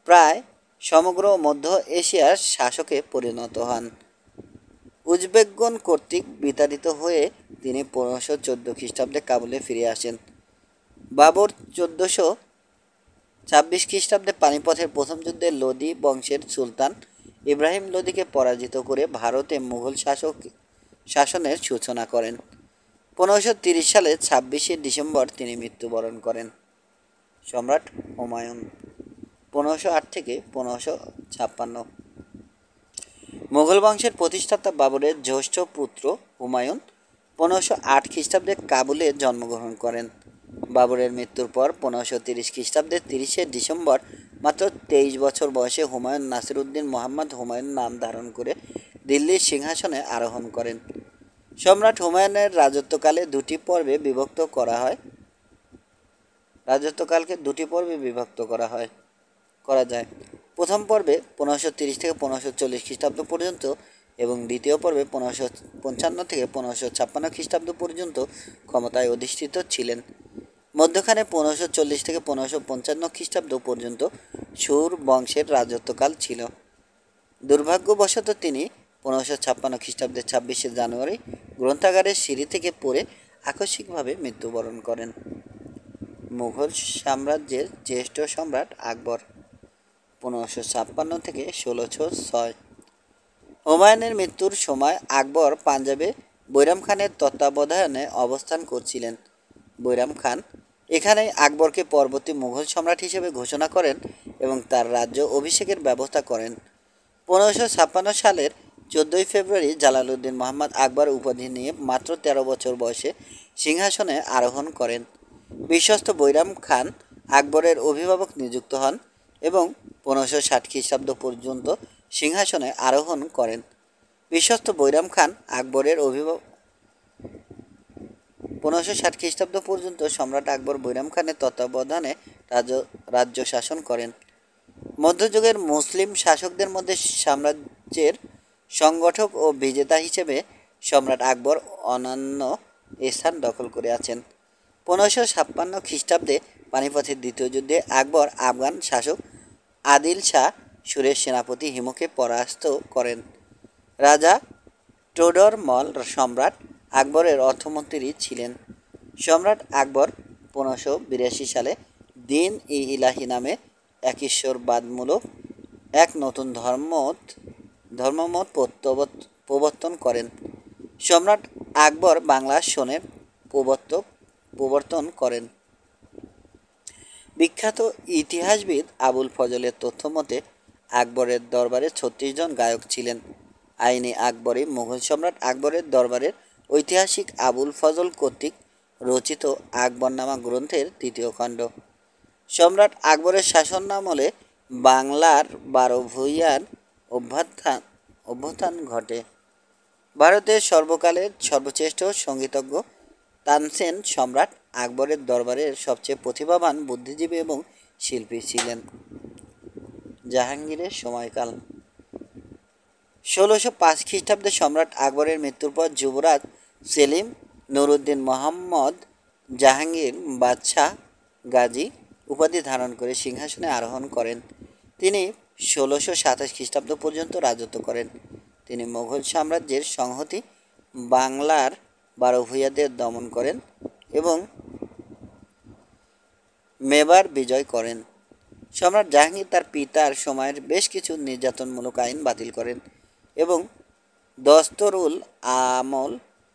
প্রায় সমগ্র মধ্য এশিয়ার শাসকে পরিণত হন। উজবেকগণ কর্তৃক বিতাড়িত হয়ে তিনি 1514 খ্রিস্টাব্দে কাবুলে ফিরে আসেন। বাবর 1426 খ্রিস্টাব্দে পানিপথের প্রথম যুদ্ধে লোদি বংশের সুলতান ইব্রাহিম লোদিকে পরাজিত করে ভারতে মুঘল শাসনের সূচনা করেন। 1530 সালের 26শে ডিসেম্বর তিনি মৃত্যুবরণ করেন। সম্রাট হুমায়ুন 1508 থেকে 1556। মুঘল বংশের প্রতিষ্ঠাতা বাবরের জ্যেষ্ঠ পুত্র হুমায়ুন 1508 খ্রিস্টাব্দে কাবুলে জন্মগ্রহণ করেন। বাবরের মৃত্যুর পর 1530 খ্রিস্টাব্দের 30শে ডিসেম্বর মাত্র 23 বছর বয়সে হুমায়ুন নাসিরউদ্দিন মোহাম্মদ হুমায়ুন নাম ধারণ করে দিল্লির সিংহাসনে আরোহণ করেন। সম্রাট হুমায়ুনের রাজত্বকালে দুটি পর্বে বিভক্ত করা হয় রাজত্বকালকে দুটি পর্বে বিভক্ত করা যায়। প্রথম পর্বে 1530 থেকে 1540 খ্রিস্টাব্দ পর্যন্ত এবং দ্বিতীয় পর্বে 1555 থেকে 1556 খ্রিস্টাব্দ পর্যন্ত ক্ষমতায় অধিষ্ঠিত ছিলেন। মধ্যখানে 1540 থেকে 1555 খ্রিস্টাব্দ পর্যন্ত সুর বংশের রাজত্বকাল ছিল। দুর্ভাগ্যবশত তিনি 1556 খ্রিস্টাব্দের 26শে জানুয়ারি গ্রন্থাগারের সিঁড়ি থেকে পড়ে আকস্মিকভাবে মৃত্যুবরণ করেন। মুঘল সাম্রাজ্যের জ্যেষ্ঠ সম্রাট আকবর 1556 থেকে 1606। হুমায়ুনের মৃত্যুর সময় আকবর পাঞ্জাবে বৈরাম খানের তত্ত্বাবধানে অবস্থান করছিলেন। বৈরাম খান এখানেই আকবরকে পরবর্তী মুঘল সম্রাট হিসেবে ঘোষণা করেন এবং তার রাজ্য অভিষেকের ব্যবস্থা করেন। 1556 সালের 14 ফেব্রুয়ারি জালালউদ্দিন মোহাম্মদ আকবর উপাধি নিয়ে মাত্র 13 বছর বয়সে সিংহাসনে আরোহণ করেন। বিশ্বস্ত বৈরাম খান আকবরের অভিভাবক নিযুক্ত হন এবং 1560 খ্রিস্টাব্দ পর্যন্ত সিংহাসনে আরোহণ করেন। বিশ্বস্ত বৈরাম খান আকবরের অভিভাবক 1560 খ্রিস্টাব্দ পর্যন্ত সম্রাট আকবর বৈরাম খানের তত্ত্বাবধানে রাজ্য শাসন করেন। মধ্যযুগের মুসলিম শাসকদের মধ্যে সাম্রাজ্যের সংগঠক ও বিজেতা হিসেবে সম্রাট আকবর অনন্য স্থান দখল করে আছেন। 1556 খ্রিস্টাব্দে পানিপথের দ্বিতীয় যুদ্ধে আকবর আফগান শাসক আদিল শাহ সুরের সেনাপতি হিমুকে পরাস্ত করেন। রাজা টোডরমল সম্রাট আকবরের অর্থমন্ত্রী ছিলেন। সম্রাট আকবর 1582 সালে দিন ই ইলাহি নামে এক ঈশ্বরবাদমূলক এক নতুন ধর্মমত প্রবর্তন করেন। সম্রাট আকবর বাংলা সনের প্রবর্তন করেন। বিখ্যাত ইতিহাসবিদ আবুল ফজলের তথ্য মতে আকবরের দরবারে 36 জন গায়ক ছিলেন। আইনে আকবরী মুঘল সম্রাট আকবরের দরবারের ঐতিহাসিক আবুল ফজল কর্তৃক রচিত আকবরনামা গ্রন্থের 3য় খণ্ড। সম্রাট আকবরের শাসনামলে বাংলার 12 ভূঁইয়ার অভ্যুত্থান ঘটে। ভারতের সর্বকালের সর্বশ্রেষ্ঠ সঙ্গীতজ্ঞ তানসেন সম্রাট আকবরের দরবারের সবচেয়ে প্রতিভাবান বুদ্ধিজীবী এবং শিল্পী ছিলেন। জাহাঙ্গীরের সময়কাল 1605 খ্রিস্টাব্দে সম্রাট আকবরের মৃত্যুর পর যুবরাজ সেলিম নুরউদ্দিন মোহাম্মদ জাহাঙ্গীর বাদশাহ গাজী উপাধি ধারণ করে সিংহাসনে আরোহণ করেন। তিনি 1627 খ্রিস্টাব্দ পর্যন্ত রাজত্ব করেন। তিনি মুঘল সাম্রাজ্যের সংহতি বাংলার 12 ভূঁইয়াদের দমন করেন এবং মেবার বিজয় করেন। সম্রাট জাহাঙ্গীর তার পিতার সময়ের বেশ কিছু নির্যাতনমূলক আইন বাতিল করেন এবং দস্তরুল আমল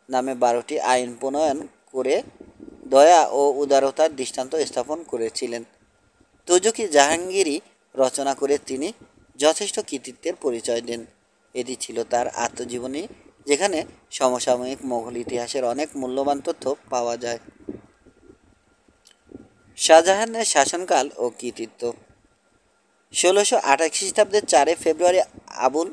নামে 12টি আইন প্রণয়ন করে দয়া ও উদারতার দৃষ্টান্ত স্থাপন করেছিলেন। তুজুকি জাহাঙ্গীরই রচনা করে তিনি যথেষ্ট কৃতিত্বের পরিচয় দেন। এটি ছিল তার আত্মজীবনী, যেখানে সমসাময়িক মোগল ইতিহাসের অনেক মূল্যবান তথ্য পাওয়া যায়। শাহজাহানের শাসনকাল ও কৃতিত্ব 1628 খ্রিস্টাব্দের 4 ফেব্রুয়ারি আবুল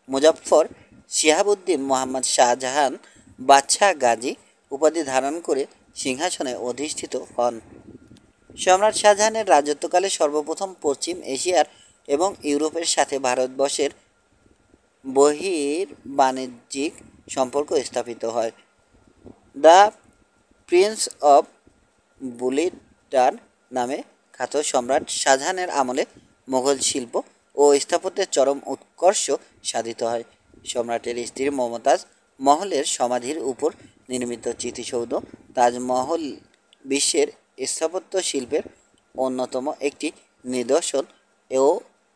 মুজাফফর শিহাবুদ্দিন মোহাম্মদ শাহজাহান বাদশাহ গাজী উপাধি ধারণ করে সিংহাসনে অধিষ্ঠিত হন। সম্রাট শাহজাহানের রাজত্বকালে সর্বপ্রথম পশ্চিম এশিয়ার এবং ইউরোপের সাথে ভারতবর্ষের বহির্বাণিজ্যিক সম্পর্ক স্থাপিত হয়। দ্য প্রিন্স অব বুলিডার নামে খ্যাত সম্রাট শাহজাহানের আমলে মুঘল শিল্প ও স্থাপত্যের চরম উৎকর্ষ সাধিত হয়। সম্রাটের স্ত্রী মমতাজ মহলের সমাধির উপর নির্মিত স্মৃতিসৌধ তাজমহল বিশ্বের স্থাপত্য শিল্পের অন্যতম একটি নিদর্শন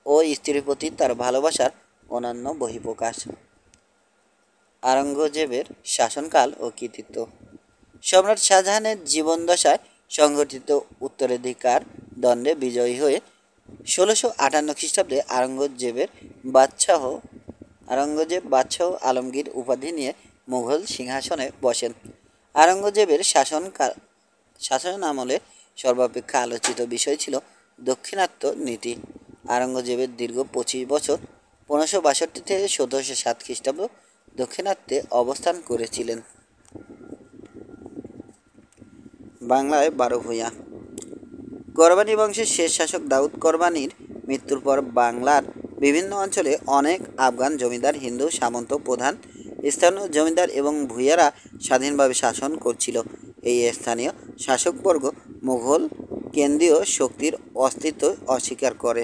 ও স্ত্রীর প্রতি তার ভালোবাসার অনন্য বহিঃপ্রকাশ। আওরঙ্গজেবের শাসনকাল ও কৃতিত্ব সম্রাট শাহজাহানের জীবনদশায় সংঘটিত উত্তরাধিকার দ্বন্দ্বে বিজয়ী হয়ে 1658 খ্রিস্টাব্দে আওরঙ্গজেব বাদশাহ আলমগীর উপাধি নিয়ে মুঘল সিংহাসনে বসেন। আওরঙ্গজেবের শাসন আমলে সর্বাপেক্ষা আলোচিত বিষয় ছিল দাক্ষিণাত্য নীতি। আওরঙ্গজেবের দীর্ঘ 25 বছর 1562 থেকে 1707 খ্রিস্টাব্দ দক্ষিণাত্যে অবস্থান করেছিলেন। বাংলায় 12 ভূঁইয়া। করবানী বংশের শেষ শাসক দাউদ করবানীর মৃত্যুর পর বাংলার বিভিন্ন অঞ্চলে অনেক আফগান জমিদার, হিন্দু সামন্ত, প্রধান স্থানীয় জমিদার এবং ভূঁইয়ারা স্বাধীনভাবে শাসন করছিল। এই স্থানীয় শাসকবর্গ মুঘল কেন্দ্রীয় শক্তির অস্তিত্ব অস্বীকার করে।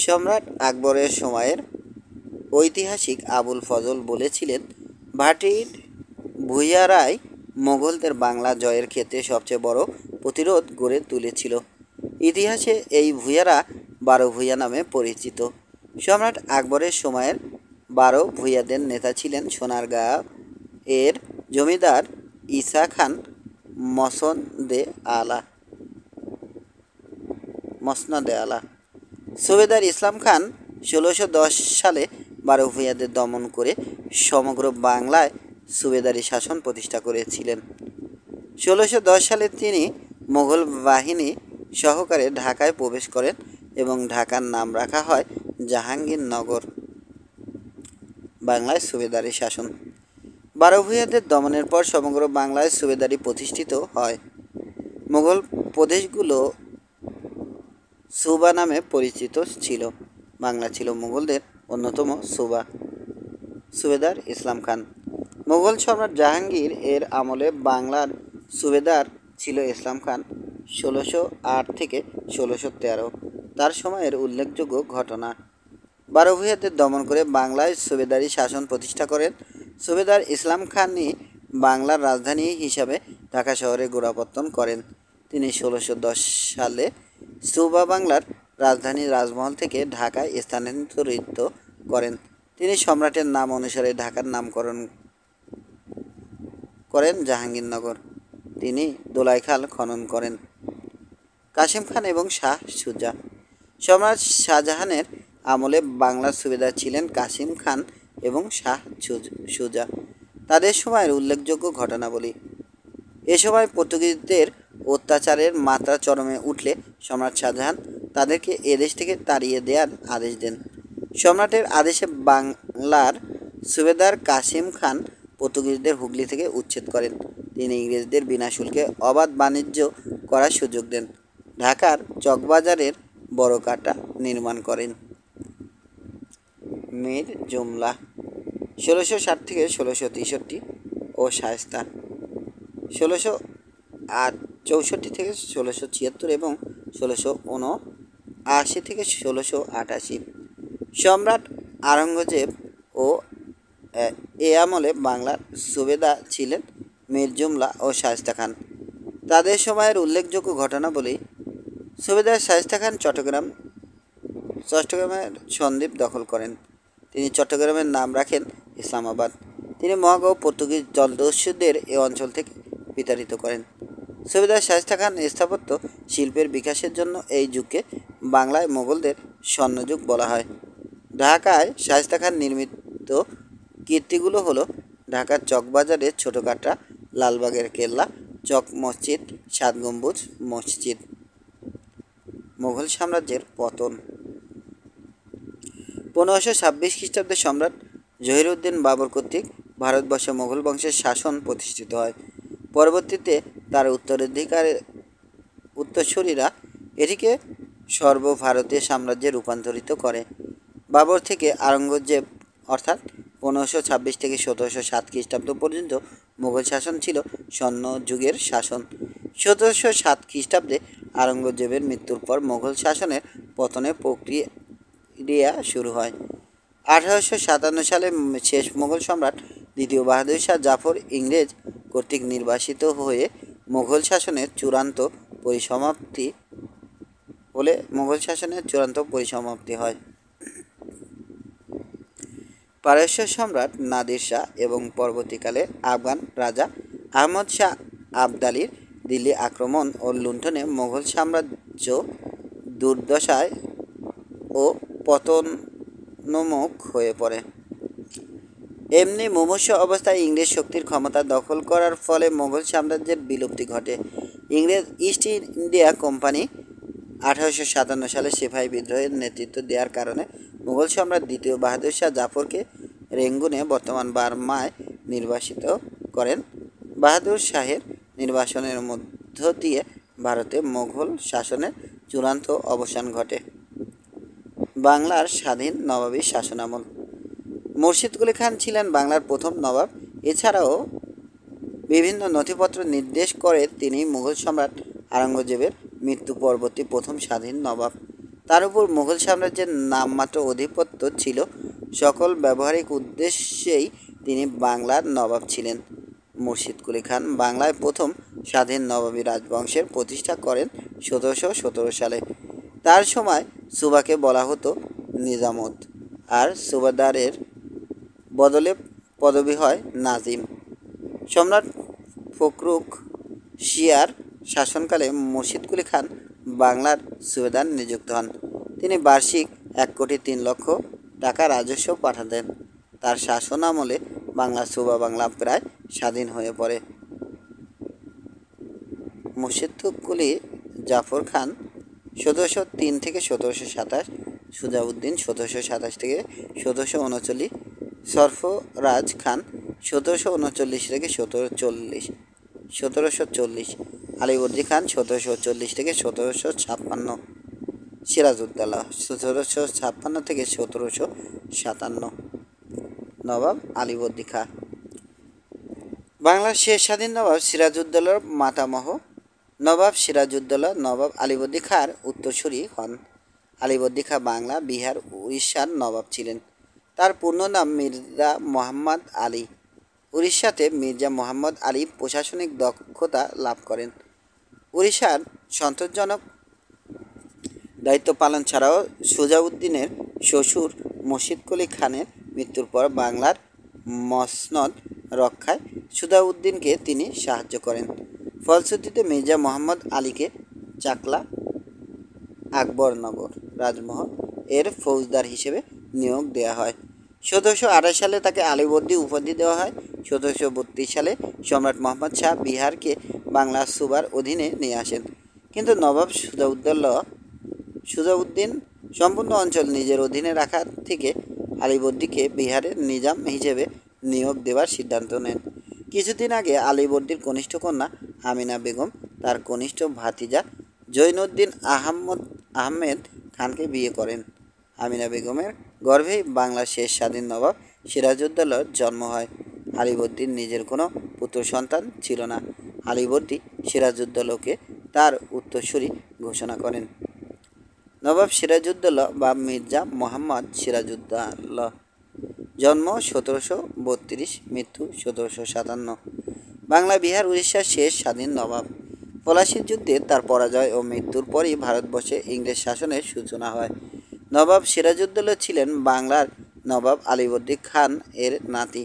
সম্রাট আকবরের সময়ের ঐতিহাসিক আবুল ফজল বলেছিলেন, ভাটির ভূঁইয়ারাই মোগলদের বাংলা জয়ের ক্ষেত্রে সবচেয়ে বড় প্রতিরোধ গড়ে তুলেছিল। ইতিহাসে এই ভূঁইয়ারা 12 ভূঁইয়া নামে পরিচিত। সম্রাট আকবরের সময়ের 12 ভূঁইয়াদের নেতা ছিলেন সোনারগাঁও এর জমিদার ঈসা খান মসনদে আলা। সুবেদার ইসলাম খান 1610 সালে 12 ভূঁইয়াদের দমন করে সমগ্র বাংলায় সুবেদারি শাসন প্রতিষ্ঠা করেছিলেন। 1610 সালে তিনি মোগল বাহিনী সহকারে ঢাকায় প্রবেশ করেন এবং ঢাকার নাম রাখা হয় জাহাঙ্গীরনগর। বাংলায় সুবেদারি শাসন। 12 ভূঁইয়াদের দমনের পর সমগ্র বাংলায় সুবেদারি প্রতিষ্ঠিত হয়। মোগল প্রদেশগুলো সুবা নামে পরিচিত ছিল। বাংলা ছিল মোগলদের অন্যতম সুবা। সুবেদার ইসলাম খান। মোগল সম্রাট জাহাঙ্গীর এর আমলে বাংলার সুবেদার ছিল ইসলাম খান, 1608 থেকে 1613। তার সময়ের উল্লেখযোগ্য ঘটনা: 12 ভূঁইয়াদের দমন করে বাংলায় সুবেদারি শাসন প্রতিষ্ঠা করেন। সুবেদার ইসলাম খানই বাংলার রাজধানী হিসাবে ঢাকা শহরে গোড়াপত্তন করেন। তিনি 1610 সালে সুবা বাংলার রাজধানী রাজমহল থেকে ঢাকায় স্থানান্তরিত করেন। তিনি সম্রাটের নাম অনুসারে ঢাকার নামকরণ করেন জাহাঙ্গীরনগর। তিনি দোলাইখাল খনন করেন। কাসিম খান এবং শাহ সুজা। সম্রাট শাহজাহানের আমলে বাংলার সুবেদার ছিলেন কাসিম খান এবং শাহ সুজা। তাদের সময়ের উল্লেখযোগ্য ঘটনাবলী: এ সময় পর্তুগিজদের অত্যাচারের মাত্রা চরমে উঠলে সম্রাট শাহজাহান তাদেরকে এদেশ থেকে তাড়িয়ে দেওয়ার আদেশ দেন। সম্রাটের আদেশে বাংলার সুবেদার কাসিম খান পর্তুগিজদের হুগলি থেকে উচ্ছেদ করেন। তিনি ইংরেজদের বিনা শুল্কে অবাধ বাণিজ্য করার সুযোগ দেন। ঢাকার চকবাজারের বড়কাটা নির্মাণ করেন। মীর জুমলা 1660 থেকে 1663 ও শায়েস্তা 1664 থেকে 1676 এবং 1679 থেকে 1688। সম্রাট আওরঙ্গজেব ও এ আমলে বাংলার সুবেদার ছিলেন মীর জুমলা ও শায়েস্তা খান। তাদের সময়ের উল্লেখযোগ্য ঘটনাবলী: সুবেদার শায়েস্তা খান চট্টগ্রামের সন্দ্বীপ দখল করেন। তিনি চট্টগ্রামের নাম রাখেন ইসলামাবাদ। তিনি মহাগাঁও পর্তুগিজ জলদস্যুদের এ অঞ্চল থেকে বিতাড়িত করেন। সুবেদার শায়েস্তা খান স্থাপত্য শিল্পের বিকাশের জন্য এই যুগকে বাংলায় মোগলদের স্বর্ণযুগ বলা হয়। ঢাকায় শায়েস্তা খান নির্মিত কীর্তিগুলো হলো ঢাকার চকবাজারের ছোটকাটা, লালবাগের কেল্লা, চক মসজিদ, 7 গম্বুজ মসজিদ। মোগল সাম্রাজ্যের পতন। 1526 খ্রিস্টাব্দে সম্রাট জহিরুদ্দিন বাবর কর্তৃক ভারতবর্ষে মোগল বংশের শাসন প্রতিষ্ঠিত হয়। পরবর্তীতে তার উত্তরসূরিরা এটিকে সর্বভারতীয় সাম্রাজ্যে রূপান্তরিত করে। বাবর থেকে আওরঙ্গজেব অর্থাৎ 1526 থেকে 1707 খ্রিস্টাব্দ পর্যন্ত মোগল শাসন ছিল স্বর্ণ যুগের শাসন। 1707 খ্রিস্টাব্দে আওরঙ্গজেবের মৃত্যুর পর মোগল শাসনের পতনের প্রক্রিয়া শুরু হয়। 1857 সালে শেষ মোগল সম্রাট দ্বিতীয় বাহাদুর শাহ জাফর ইংরেজ কর্তৃক নির্বাসিত হয়ে মোগল শাসনের চূড়ান্ত পরিসমাপ্তি হয়। পারস্য সম্রাট নাদির শাহ এবং পরবর্তীকালে আফগান রাজা আহমদ শাহ আবদালির দিল্লি আক্রমণ ও লুণ্ঠনে মোগল সাম্রাজ্য দুর্দশায় ও পতনোন্মুখ হয়ে পড়ে। এমনি মুমূর্ষু অবস্থায় ইংরেজ শক্তির ক্ষমতা দখল করার ফলে মোগল সাম্রাজ্যের বিলুপ্তি ঘটে। ইংরেজ ইস্ট ইন্ডিয়া কোম্পানি 1857 সালে সিপাহী বিদ্রোহের নেতৃত্ব দেওয়ার কারণে মুঘল সম্রাট দ্বিতীয় বাহাদুর শাহ জাফরকে রেঙ্গুনে বর্তমান বার্মায় নির্বাসিত করেন। বাহাদুর শাহের নির্বাসনের মধ্য দিয়ে ভারতে মুঘল শাসনের চূড়ান্ত অবসান ঘটে। বাংলার স্বাধীন নবাবী শাসনামল। মুর্শিদ কুলি খান ছিলেন বাংলার প্রথম নবাব। এছাড়াও বিভিন্ন নথিপত্র নির্দেশ করে তিনি মুঘল সম্রাট আওরঙ্গজেবের মৃত্যু পরবর্তী প্রথম স্বাধীন নবাব। তার উপর মুঘল সাম্রাজ্যের নামমাত্র আধিপত্য ছিল। সকল ব্যবহারিক উদ্দেশ্যেই তিনি বাংলার নবাব ছিলেন। মুর্শিদ কুলি খান বাংলায় প্রথম স্বাধীন নবাবী রাজবংশের প্রতিষ্ঠা করেন 1717 সালে। তার সময় সুবাকে বলা হতো নিজামত, আর সুবাদারের বদলে পদবি হয় নাজিম। সম্রাট ফখরুখ শিয়ার শাসনকালে মুর্শিদ কুলি খান বাংলার সুবেদার নিযুক্ত হন। তিনি বার্ষিক 1,03,00,000 টাকা রাজস্ব পাঠাতেন। তার শাসন আমলে বাংলার সুবা বাংলা প্রায় স্বাধীন হয়ে পড়ে। মুর্শিদ কুলি জাফর খান 1703 থেকে 1727, সুজাউদ্দিন 1727 থেকে 1739, সরফরাজ খান 1739 থেকে 1740, আলিবর্দী খান 1740 থেকে 1756, সিরাজউদ্দৌলা 1756 থেকে 1757। নবাব আলিবর্দী খাঁ। বাংলার শেষ স্বাধীন নবাব সিরাজউদ্দৌলার মাতামহ। নবাব সিরাজউদ্দৌলা নবাব আলিবর্দী খাঁর উত্তরসূরি হন। আলিবর্দী খাঁ বাংলা, বিহার, উড়িষ্যার নবাব ছিলেন। তার পূর্ণ নাম মির্জা মোহাম্মদ আলী। উড়িষ্যাতে মির্জা মোহাম্মদ আলী প্রশাসনিক দক্ষতা লাভ করেন। উড়িষ্যার সন্তোষজনক দায়িত্ব পালন ছাড়াও সুজাউদ্দিনের শ্বশুর মুর্শিদ কুলি খানের মৃত্যুর পর বাংলার মসনদ রক্ষায় সুজাউদ্দিনকে তিনি সাহায্য করেন। ফলশ্রুতিতে মির্জা মোহাম্মদ আলীকে চাকলা আকবরনগর রাজমহল এর ফৌজদার হিসেবে নিয়োগ দেওয়া হয়। 1728 সালে তাকে আলীবর্দী উপাধি দেওয়া হয়। 1732 সালে সম্রাট মোহাম্মদ শাহ বিহারকে বাংলার সুবার অধীনে নিয়ে আসেন, কিন্তু নবাব সুজাউদ্দিন সম্পূর্ণ অঞ্চল নিজের অধীনে রাখা থেকে আলীবর্দীকে বিহারের নিজাম হিসেবে নিয়োগ দেওয়ার সিদ্ধান্ত নেন। কিছুদিন আগে আলীবর্দীর কনিষ্ঠ কন্যা আমিনা বেগম তার কনিষ্ঠ ভাতিজা জৈনুদ্দিন আহমেদ খানকে বিয়ে করেন। আমিনা বেগমের গর্ভেই বাংলার শেষ স্বাধীন নবাব সিরাজউদ্দৌলার জন্ম হয়। আলীবর্দীর নিজের কোনো পুত্র সন্তান ছিল না। আলীবর্দী সিরাজউদ্দৌলাকে তার উত্তরসূরি ঘোষণা করেন। নবাব সিরাজউদ্দৌলা বা মির্জা মোহাম্মদ সিরাজউদ্দৌলা, জন্ম 1732, মৃত্যু 1757। বাংলা, বিহার, উড়িষ্যার শেষ স্বাধীন নবাব। পলাশীর যুদ্ধে তার পরাজয় ও মৃত্যুর পরই ভারতবর্ষে ইংরেজ শাসনের সূচনা হয়। নবাব সিরাজউদ্দৌলা ছিলেন বাংলার নবাব আলীবর্দী খান এর নাতি।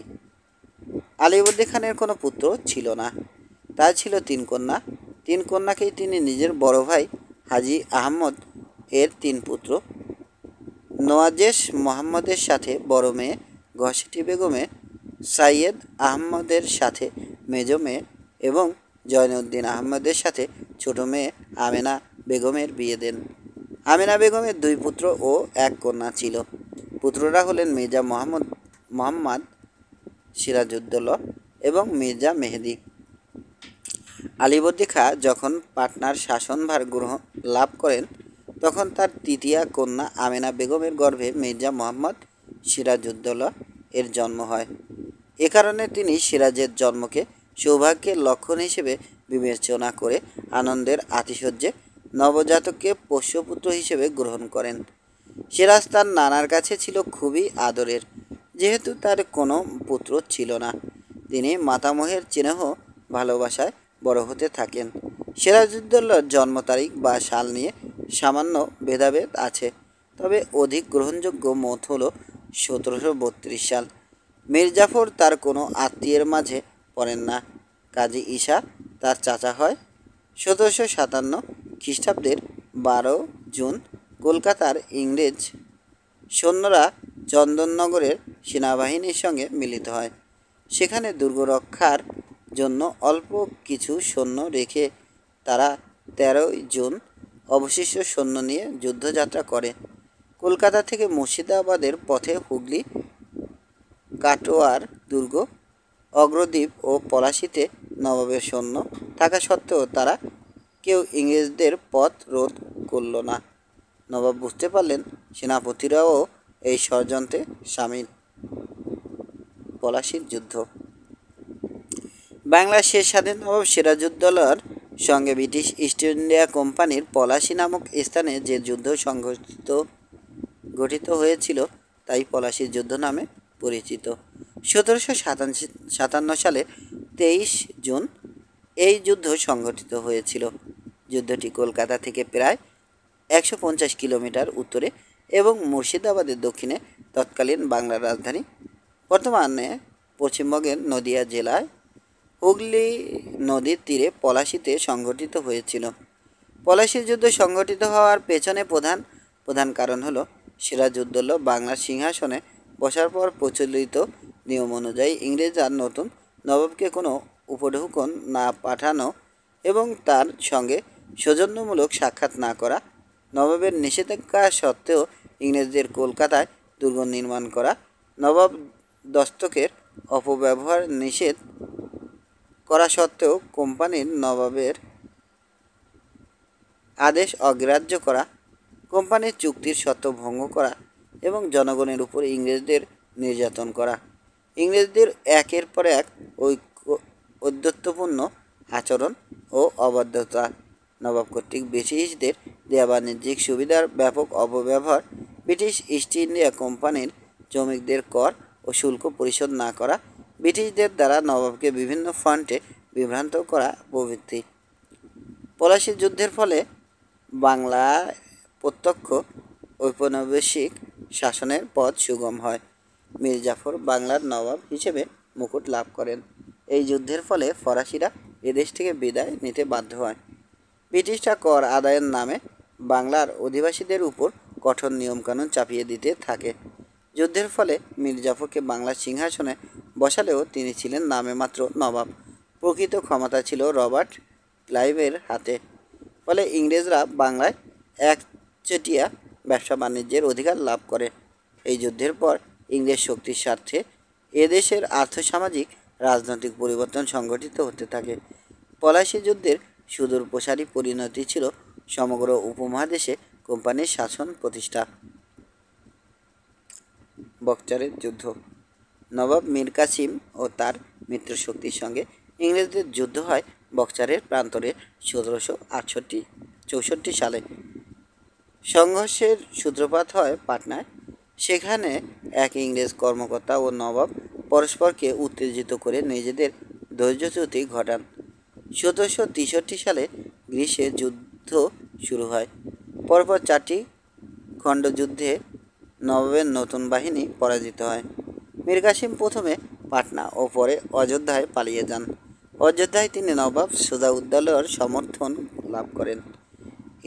আলীবর্দী খানের কোনো পুত্র ছিল না। তার ছিল 3 কন্যা। 3 কন্যাকেই তিনি নিজের বড় ভাই হাজী আহমদ এর 3 পুত্র নওয়াজেশ মোহাম্মদের সাথে বড় মেয়ে ঘসেটি বেগমে, সাইয়েদ আহমদের সাথে মেজ মেয়ে এবং জয়নুদ্দিন আহমদের সাথে ছোট মেয়ে আমেনা বেগমের বিয়ে দেন। আমেনা বেগমের 2 পুত্র ও 1 কন্যা ছিল। পুত্ররা হলেন মির্জা মোহাম্মদ সিরাজউদ্দৌলা এবং মির্জা মেহেদি। আলীবর্দী খাঁ যখন পাটনার শাসনভার লাভ করেন, তখন তার তৃতীয়া কন্যা আমেনা বেগমের গর্ভে মির্জা মোহাম্মদ সিরাজউদ্দৌলা এর জন্ম হয়। এ কারণে তিনি সিরাজের জন্মকে সৌভাগ্যের লক্ষণ হিসেবে বিবেচনা করে আনন্দের আতিশয্যে নবজাতককে পোষ্যপুত্র হিসেবে গ্রহণ করেন। সিরাজ তার নানার কাছে ছিল খুবই আদরের। যেহেতু তার কোনো পুত্র ছিল না, তিনি মাতামহের স্নেহ ভালোবাসায় বড় হতে থাকেন। সিরাজউদ্দৌলার জন্ম তারিখ বা সাল নিয়ে সামান্য ভেদাভেদ আছে, তবে অধিক গ্রহণযোগ্য মত হল 1732 সাল। মীর জাফর তার কোনো আত্মীয়ের মাঝে পড়েন না। কাজী ঈসা তার চাচা হয়। 1757 খ্রিস্টাব্দের 12 জুন কলকাতার ইংরেজ সৈন্যরা চন্দননগরের সেনাবাহিনীর সঙ্গে মিলিত হয়। সেখানে দুর্গ রক্ষার জন্য অল্প কিছু সৈন্য রেখে তারা 13 জুন অবশিষ্ট সৈন্য নিয়ে যুদ্ধযাত্রা করে। কলকাতা থেকে মুর্শিদাবাদের পথে হুগলি, কাটোয়ার দুর্গ, অগ্রদ্বীপ ও পলাশীতে নবাবের সৈন্য থাকা সত্ত্বেও তারা কেউ ইংরেজদের পথ রোধ করল না। নবাব বুঝতে পারলেন সেনাপতিরাও এই ষড়যন্ত্রে সামিল। পলাশীর যুদ্ধ। বাংলার শেষ স্বাধীন নবাব সিরাজউদ্দৌলার সঙ্গে ব্রিটিশ ইস্ট ইন্ডিয়া কোম্পানির পলাশী নামক স্থানে যে যুদ্ধ গঠিত হয়েছিল তাই পলাশীর যুদ্ধ নামে পরিচিত। 1757 সালে 23 জুন এই যুদ্ধ সংঘটিত হয়েছিল। যুদ্ধটি কলকাতা থেকে প্রায় 150 কিলোমিটার উত্তরে এবং মুর্শিদাবাদের দক্ষিণে তৎকালীন বাংলার রাজধানী বর্তমানে পশ্চিমবঙ্গের নদিয়া জেলায় হুগলি নদীর তীরে পলাশীতে সংঘটিত হয়েছিল। পলাশীর যুদ্ধ সংঘটিত হওয়ার পেছনে প্রধান কারণ হলো সিরাজউদ্দৌলা বাংলার সিংহাসনে বসার পর প্রচলিত নিয়ম অনুযায়ী ইংরেজরা নতুন নবাবকে কোনো উপঢৌকন না পাঠানো এবং তার সঙ্গে সৌজন্যমূলক সাক্ষাৎ না করা, নবাবের নিষেধাজ্ঞা সত্ত্বেও ইংরেজদের কলকাতায় দুর্গ নির্মাণ করা, নবাব দস্তকের অপব্যবহার নিষেধ করা সত্ত্বেও কোম্পানির নবাবের আদেশ অগ্রাহ্য করা, কোম্পানির চুক্তির শর্ত ভঙ্গ করা এবং জনগণের উপর ইংরেজদের নির্যাতন করা, ইংরেজদের একের পর এক ঔদ্ধত্যপূর্ণ আচরণ ও অবাধ্যতা, নবাব কর্তৃক ব্রিটিশদের দেয়া বাণিজ্যিক সুবিধার ব্যাপক অপব্যবহার, ব্রিটিশ ইস্ট ইন্ডিয়া কোম্পানির জমিকদের কর ও শুল্ক পরিশোধ না করা, ব্রিটিশদের দ্বারা নবাবকে বিভিন্ন ফ্রন্টে বিভ্রান্ত করা প্রভৃতি। পলাশীর যুদ্ধের ফলে বাংলায় প্রত্যক্ষ ঔপনিবেশিক শাসনের পথ সুগম হয়। মীর জাফর বাংলার নবাব হিসেবে মুকুট লাভ করেন। এই যুদ্ধের ফলে ফরাসিরা এদেশ থেকে বিদায় নিতে বাধ্য হয়। ব্রিটিশরা কর আদায়ের নামে বাংলার অধিবাসীদের উপর কঠোর নিয়মকানুন চাপিয়ে দিতে থাকে। যুদ্ধের ফলে মীর জাফরকে বাংলার সিংহাসনে বসালেও তিনি ছিলেন নামে মাত্র নবাব। প্রকৃত ক্ষমতা ছিল রবার্ট ক্লাইভের হাতে। ফলে ইংরেজরা বাংলায় একচেটিয়া ব্যবসা বাণিজ্যের অধিকার লাভ করে। এই যুদ্ধের পর ইংরেজ শক্তির স্বার্থে এদেশের আর্থসামাজিক রাজনৈতিক পরিবর্তন সংঘটিত হতে থাকে। পলাশী যুদ্ধের সুদূর প্রসারী পরিণতি ছিল সমগ্র উপমহাদেশে কোম্পানির শাসন প্রতিষ্ঠা। বকচারের যুদ্ধ। নবাব মীর কাসিম ও তার মিত্রশক্তির সঙ্গে ইংরেজদের যুদ্ধ হয় বকচারের প্রান্তরে 1764 সালে। সংঘর্ষের সূত্রপাত হয় পাটনায়। সেখানে এক ইংরেজ কর্মকর্তা ও নবাব পরস্পরকে উত্তেজিত করে নিজেদের ধৈর্যচ্যুতি ঘটান। 1763 সালে গ্রীষ্মে যুদ্ধ শুরু হয়। পরপর 4টি খণ্ডযুদ্ধে নবাবের নতুন বাহিনী পরাজিত হয়। মীর কাসিম প্রথমে পাটনা ও পরে অযোধ্যায় পালিয়ে যান। অযোধ্যায় তিনি নবাব সিরাজউদ্দৌলার সমর্থন লাভ করেন।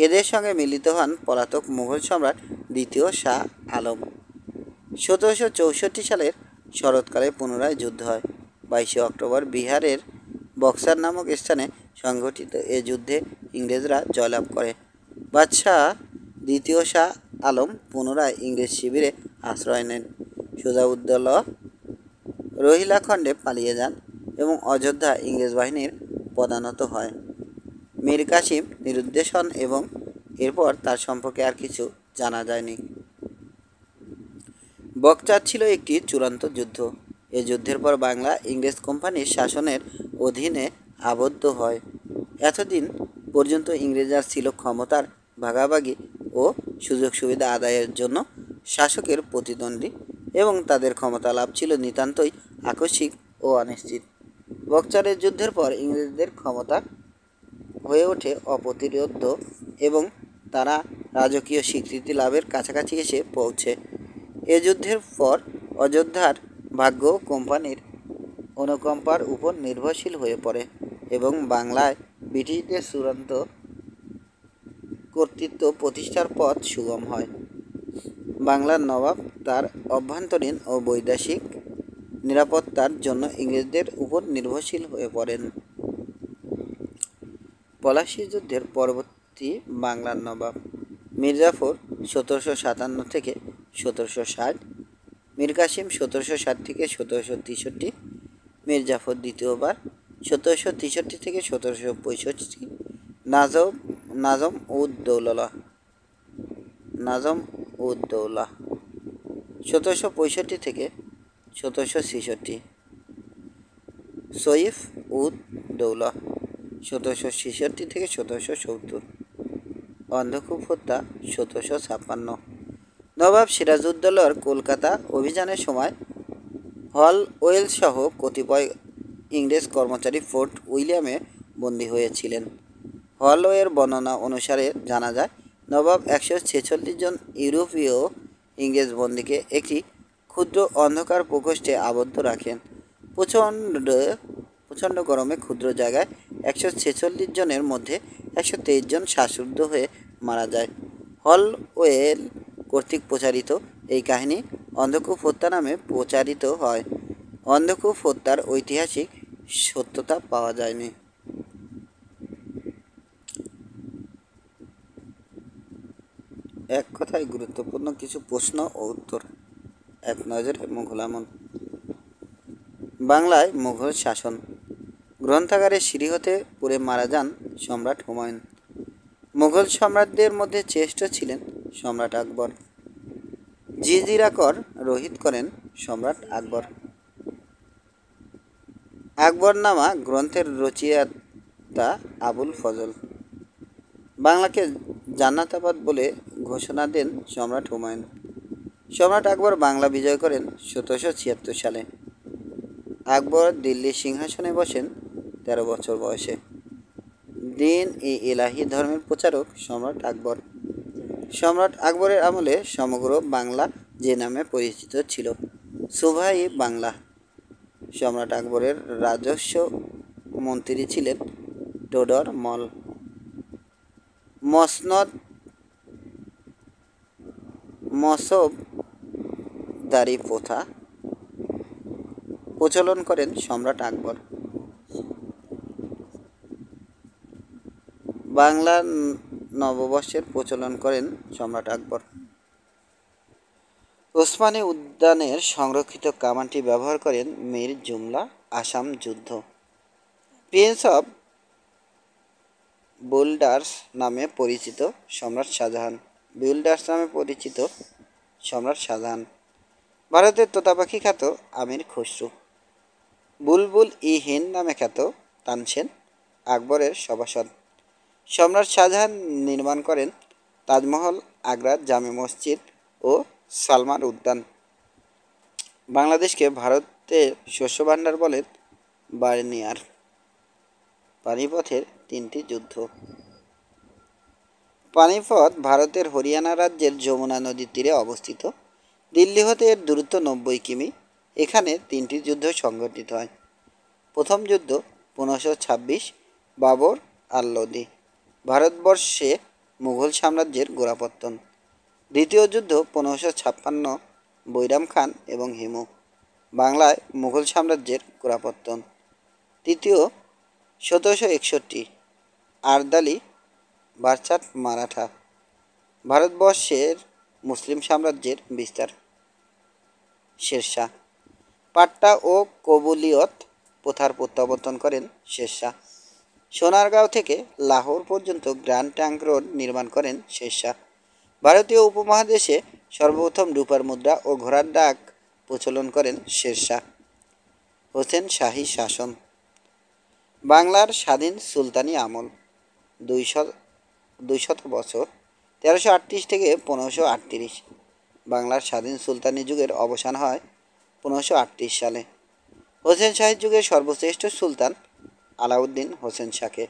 এদের সঙ্গে মিলিত হন পলাতক মুঘল সম্রাট দ্বিতীয় শাহ আলম। 1764 সালের শরৎকালে পুনরায় যুদ্ধ হয়। 22 অক্টোবর বিহারের বক্সার নামক স্থানে সংঘটিত এ যুদ্ধে ইংরেজরা জয়লাভ করে। বাদশাহ দ্বিতীয় শাহ আলম পুনরায় ইংরেজ শিবিরে আশ্রয় নেন। সিরাজউদ্দৌলা রোহিলাখণ্ডে পালিয়ে যান এবং অযোধ্যা ইংরেজ বাহিনীর পদানত হয়। মীর কাসিম নিরুদ্দেশ হন এবং এরপর তার সম্পর্কে আর কিছু জানা যায়নি। বকচার ছিল একটি চূড়ান্ত যুদ্ধ। এই যুদ্ধের পর বাংলা ইংরেজ কোম্পানির শাসনের অধীনে আবদ্ধ হয়। এতদিন পর্যন্ত ইংরেজরা ছিল ক্ষমতার ভাগাভাগি ও সুযোগ সুবিধা আদায়ের জন্য শাসকের প্রতিদ্বন্দ্বী এবং তাদের ক্ষমতা লাভ ছিল নিতান্তই আকস্মিক ও অনিশ্চিত। বকচারের যুদ্ধের পর ইংরেজদের ক্ষমতা হয়ে ওঠে অপ্রতিরোধ্য এবং তারা রাজকীয় স্বীকৃতি লাভের কাছাকাছি এসে পৌঁছে। এ যুদ্ধের পর অযোধ্যার ভাগ্য কোম্পানির অনুকম্পার উপর নির্ভরশীল হয়ে পড়ে এবং বাংলায় ব্রিটিশদের চূড়ান্ত কর্তৃত্ব প্রতিষ্ঠার পথ সুগম হয়। বাংলার নবাব তার অভ্যন্তরীণ ও বৈদেশিক নিরাপত্তার জন্য ইংরেজদের উপর নির্ভরশীল হয়ে পড়েন। পলাশী যুদ্ধের পরবর্তী বাংলার নবাব মির্জাফর 1757 থেকে 1760, মীর কাসিম 1760 থেকে 1763, মির্জাফর দ্বিতীয়বার 1763 থেকে 1765, নাজম নাজম উদ দৌলা নাজম উদ দৌলা 1765 থেকে 1766, সইফ উদ দৌলা 1766 থেকে 1770, অন্ধকূপ হত্যা 1756। নবাব সিরাজউদ্দৌলার কলকাতা অভিযানের সময় হলওয়েল সহ কতিপয় ইংরেজ কর্মচারী ফোর্ট উইলিয়ামে বন্দী হয়েছিলেন। হলওয়ের বর্ণনা অনুসারে জানা যায়, নবাব 146 জন ইউরোপীয় ইংরেজ বন্দীকে একটি ক্ষুদ্র অন্ধকার প্রকোষ্ঠে আবদ্ধ রাখেন। প্রচণ্ড গরমে ক্ষুদ্র জায়গায় 146 জনের মধ্যে 123 জন শ্বাসরুদ্ধ হয়ে মারা যায়। হলওয়েল কর্তৃক প্রচারিত এই কাহিনী অন্ধকূপ হত্যা নামে প্রচারিত হয়। অন্ধকূপ হত্যার ঐতিহাসিক সত্যতা পাওয়া যায়নি। এক কথায় গুরুত্বপূর্ণ কিছু প্রশ্ন ও উত্তর। এক নজরে মুঘল আমল। বাংলায় মুঘল শাসন। গ্রন্থাগারে সিঁড়ি হতে পড়ে মারা যান সম্রাট হুমায়ুন। মুঘল সম্রাটদের মধ্যে শ্রেষ্ঠ ছিলেন সম্রাট আকবর। জিজিরা কর রহিত করেন সম্রাট আকবর। আকবরনামা গ্রন্থের রচয়িতা আবুল ফজল। বাংলাকে জান্নাতাবাদ বলে ঘোষণা দেন সম্রাট হুমায়ুন। সম্রাট আকবর বাংলা বিজয় করেন 1776 সালে। আকবর দিল্লির সিংহাসনে বসেন 13 বছর বয়সে। দ্বীন-ই-ইলাহি ধর্মের প্রচারক সম্রাট আকবর। সম্রাট আকবরের আমলে সমগ্র বাংলা যে নামে পরিচিত ছিল, সুবাহ-ই বাংলা। সম্রাট আকবরের রাজস্ব মন্ত্রী ছিলেন টোডর মল। মসবদারি প্রথা প্রচলন করেন সম্রাট আকবর। বাংলা নববর্ষের প্রচলন করেন সম্রাট আকবর। ওসমানী উদ্যানের সংরক্ষিত কামানটি ব্যবহার করেন মীর জুমলা। আসাম যুদ্ধ। প্রিন্স অফ বুলডার্স নামে পরিচিত সম্রাট শাহজাহান। ভারতের তোতা পাখি খ্যাত আমির খসরু। বুলবুল ই হিন্দ নামে খ্যাত তানসেন আকবরের সভাসদ। সম্রাট শাহজাহান নির্মাণ করেন তাজমহল, আগ্রার জামে মসজিদ ও সালমার উদ্যান। বাংলাদেশকে ভারতের শস্য ভাণ্ডার বলেন বার্নিয়ার। পানিপথের 3টি যুদ্ধ। পানিপথ ভারতের হরিয়ানা রাজ্যের যমুনা নদীর তীরে অবস্থিত। দিল্লি হতে এর দূরত্ব 90 কিমি। এখানে 3টি যুদ্ধ সংঘটিত হয়। প্রথম যুদ্ধ 1526, বাবর আর লোদি। ভারতবর্ষে মুঘল সাম্রাজ্যের গোড়াপত্তন। দ্বিতীয় যুদ্ধ 1556, বৈরাম খান এবং হিমু। বাংলায় মুঘল সাম্রাজ্যের গোড়াপত্তন। তৃতীয় 1761, আরদালি বারচাট মারাঠা। ভারতবর্ষের মুসলিম সাম্রাজ্যের বিস্তার। শেরশাহ। পাট্টা ও কবুলিয়ত প্রথার প্রত্যাবর্তন করেন শেরশাহ। সোনারগাঁও থেকে লাহোর পর্যন্ত গ্র্যান্ড ট্রাঙ্ক রোড নির্মাণ করেন শেরশাহ। ভারতীয় উপমহাদেশে সর্বপ্রথম রূপার মুদ্রা ও ঘোড়ার ডাক প্রচলন করেন শেরশাহ। হোসেন শাহী শাসন। বাংলার স্বাধীন সুলতানি আমল 200 বছর, 1338 থেকে 1538। বাংলার স্বাধীন সুলতানি যুগের অবসান হয় 1538 সালে। হোসেন শাহী যুগের সর্বশ্রেষ্ঠ সুলতান আলাউদ্দিন হোসেন শাহকে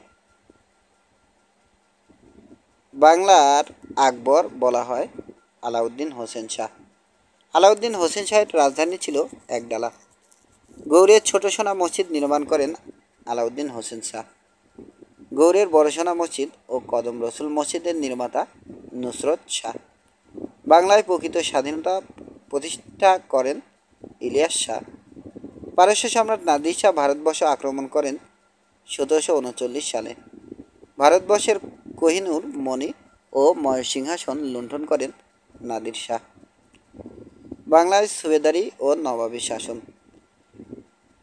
বাংলার আকবর বলা হয় আলাউদ্দিন হোসেন শাহ। আলাউদ্দিন হোসেন শাহের রাজধানী ছিল একডালা। গৌড়ের ছোট সোনা মসজিদ নির্মাণ করেন আলাউদ্দিন হোসেন শাহ। গৌড়ের বড় সোনা মসজিদ ও কদম রসুল মসজিদের নির্মাতা নুসরত শাহ। বাংলায় প্রকৃত স্বাধীনতা প্রতিষ্ঠা করেন ইলিয়াস শাহ। পারস্য সম্রাট নাদির শাহ ভারতবর্ষ আক্রমণ করেন 1739 সালে। ভারতবর্ষের কোহিনূর মণি ও ময়ূরসিংহাসন লুণ্ঠন করেন নাদির শাহ। বাংলায় সুবেদারি ও নবাবী শাসন।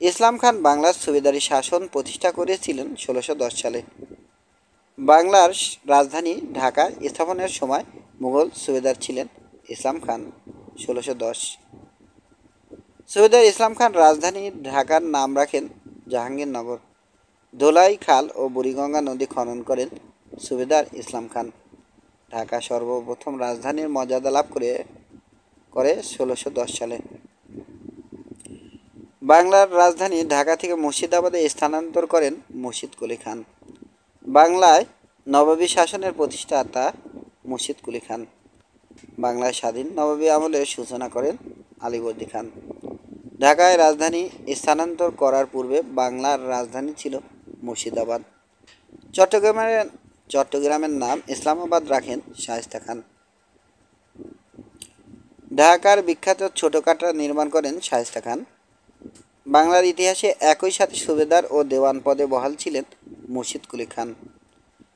ইসলাম খান বাংলার সুবেদারি শাসন প্রতিষ্ঠা করেছিলেন ১৬১০ সালে। বাংলার রাজধানী ঢাকা স্থাপনের সময় মুঘল সুবেদার ছিলেন ইসলাম খান। ১৬১০ সুবেদার ইসলাম খান রাজধানী ঢাকার নাম রাখেন জাহাঙ্গীরনগর। ধোলাই খাল ও বুড়িগঙ্গা নদী খনন করেন সুবেদার ইসলাম খান। ঢাকা সর্বপ্রথম রাজধানীর মর্যাদা লাভ করে ১৬১০ সালে। বাংলার রাজধানী ঢাকা থেকে মুর্শিদাবাদে স্থানান্তর করেন মুর্শিদ কুলি খান। বাংলায় নবাবী শাসনের প্রতিষ্ঠাতা মুর্শিদ কুলি খান। বাংলায় স্বাধীন নবাবী আমলের সূচনা করেন আলীবর্দী খান। ঢাকায় রাজধানী স্থানান্তর করার পূর্বে বাংলার রাজধানী ছিল মুর্শিদাবাদ। চট্টগ্রামের নাম ইসলামাবাদ রাখেন শায়েস্তা খান। ঢাকার বিখ্যাত ছোট কাটরা নির্মাণ করেন শায়েস্তা খান। বাংলার ইতিহাসে একই সাথে সুবেদার ও দেওয়ান পদে বহাল ছিলেন মুর্শিদ কুলি খান।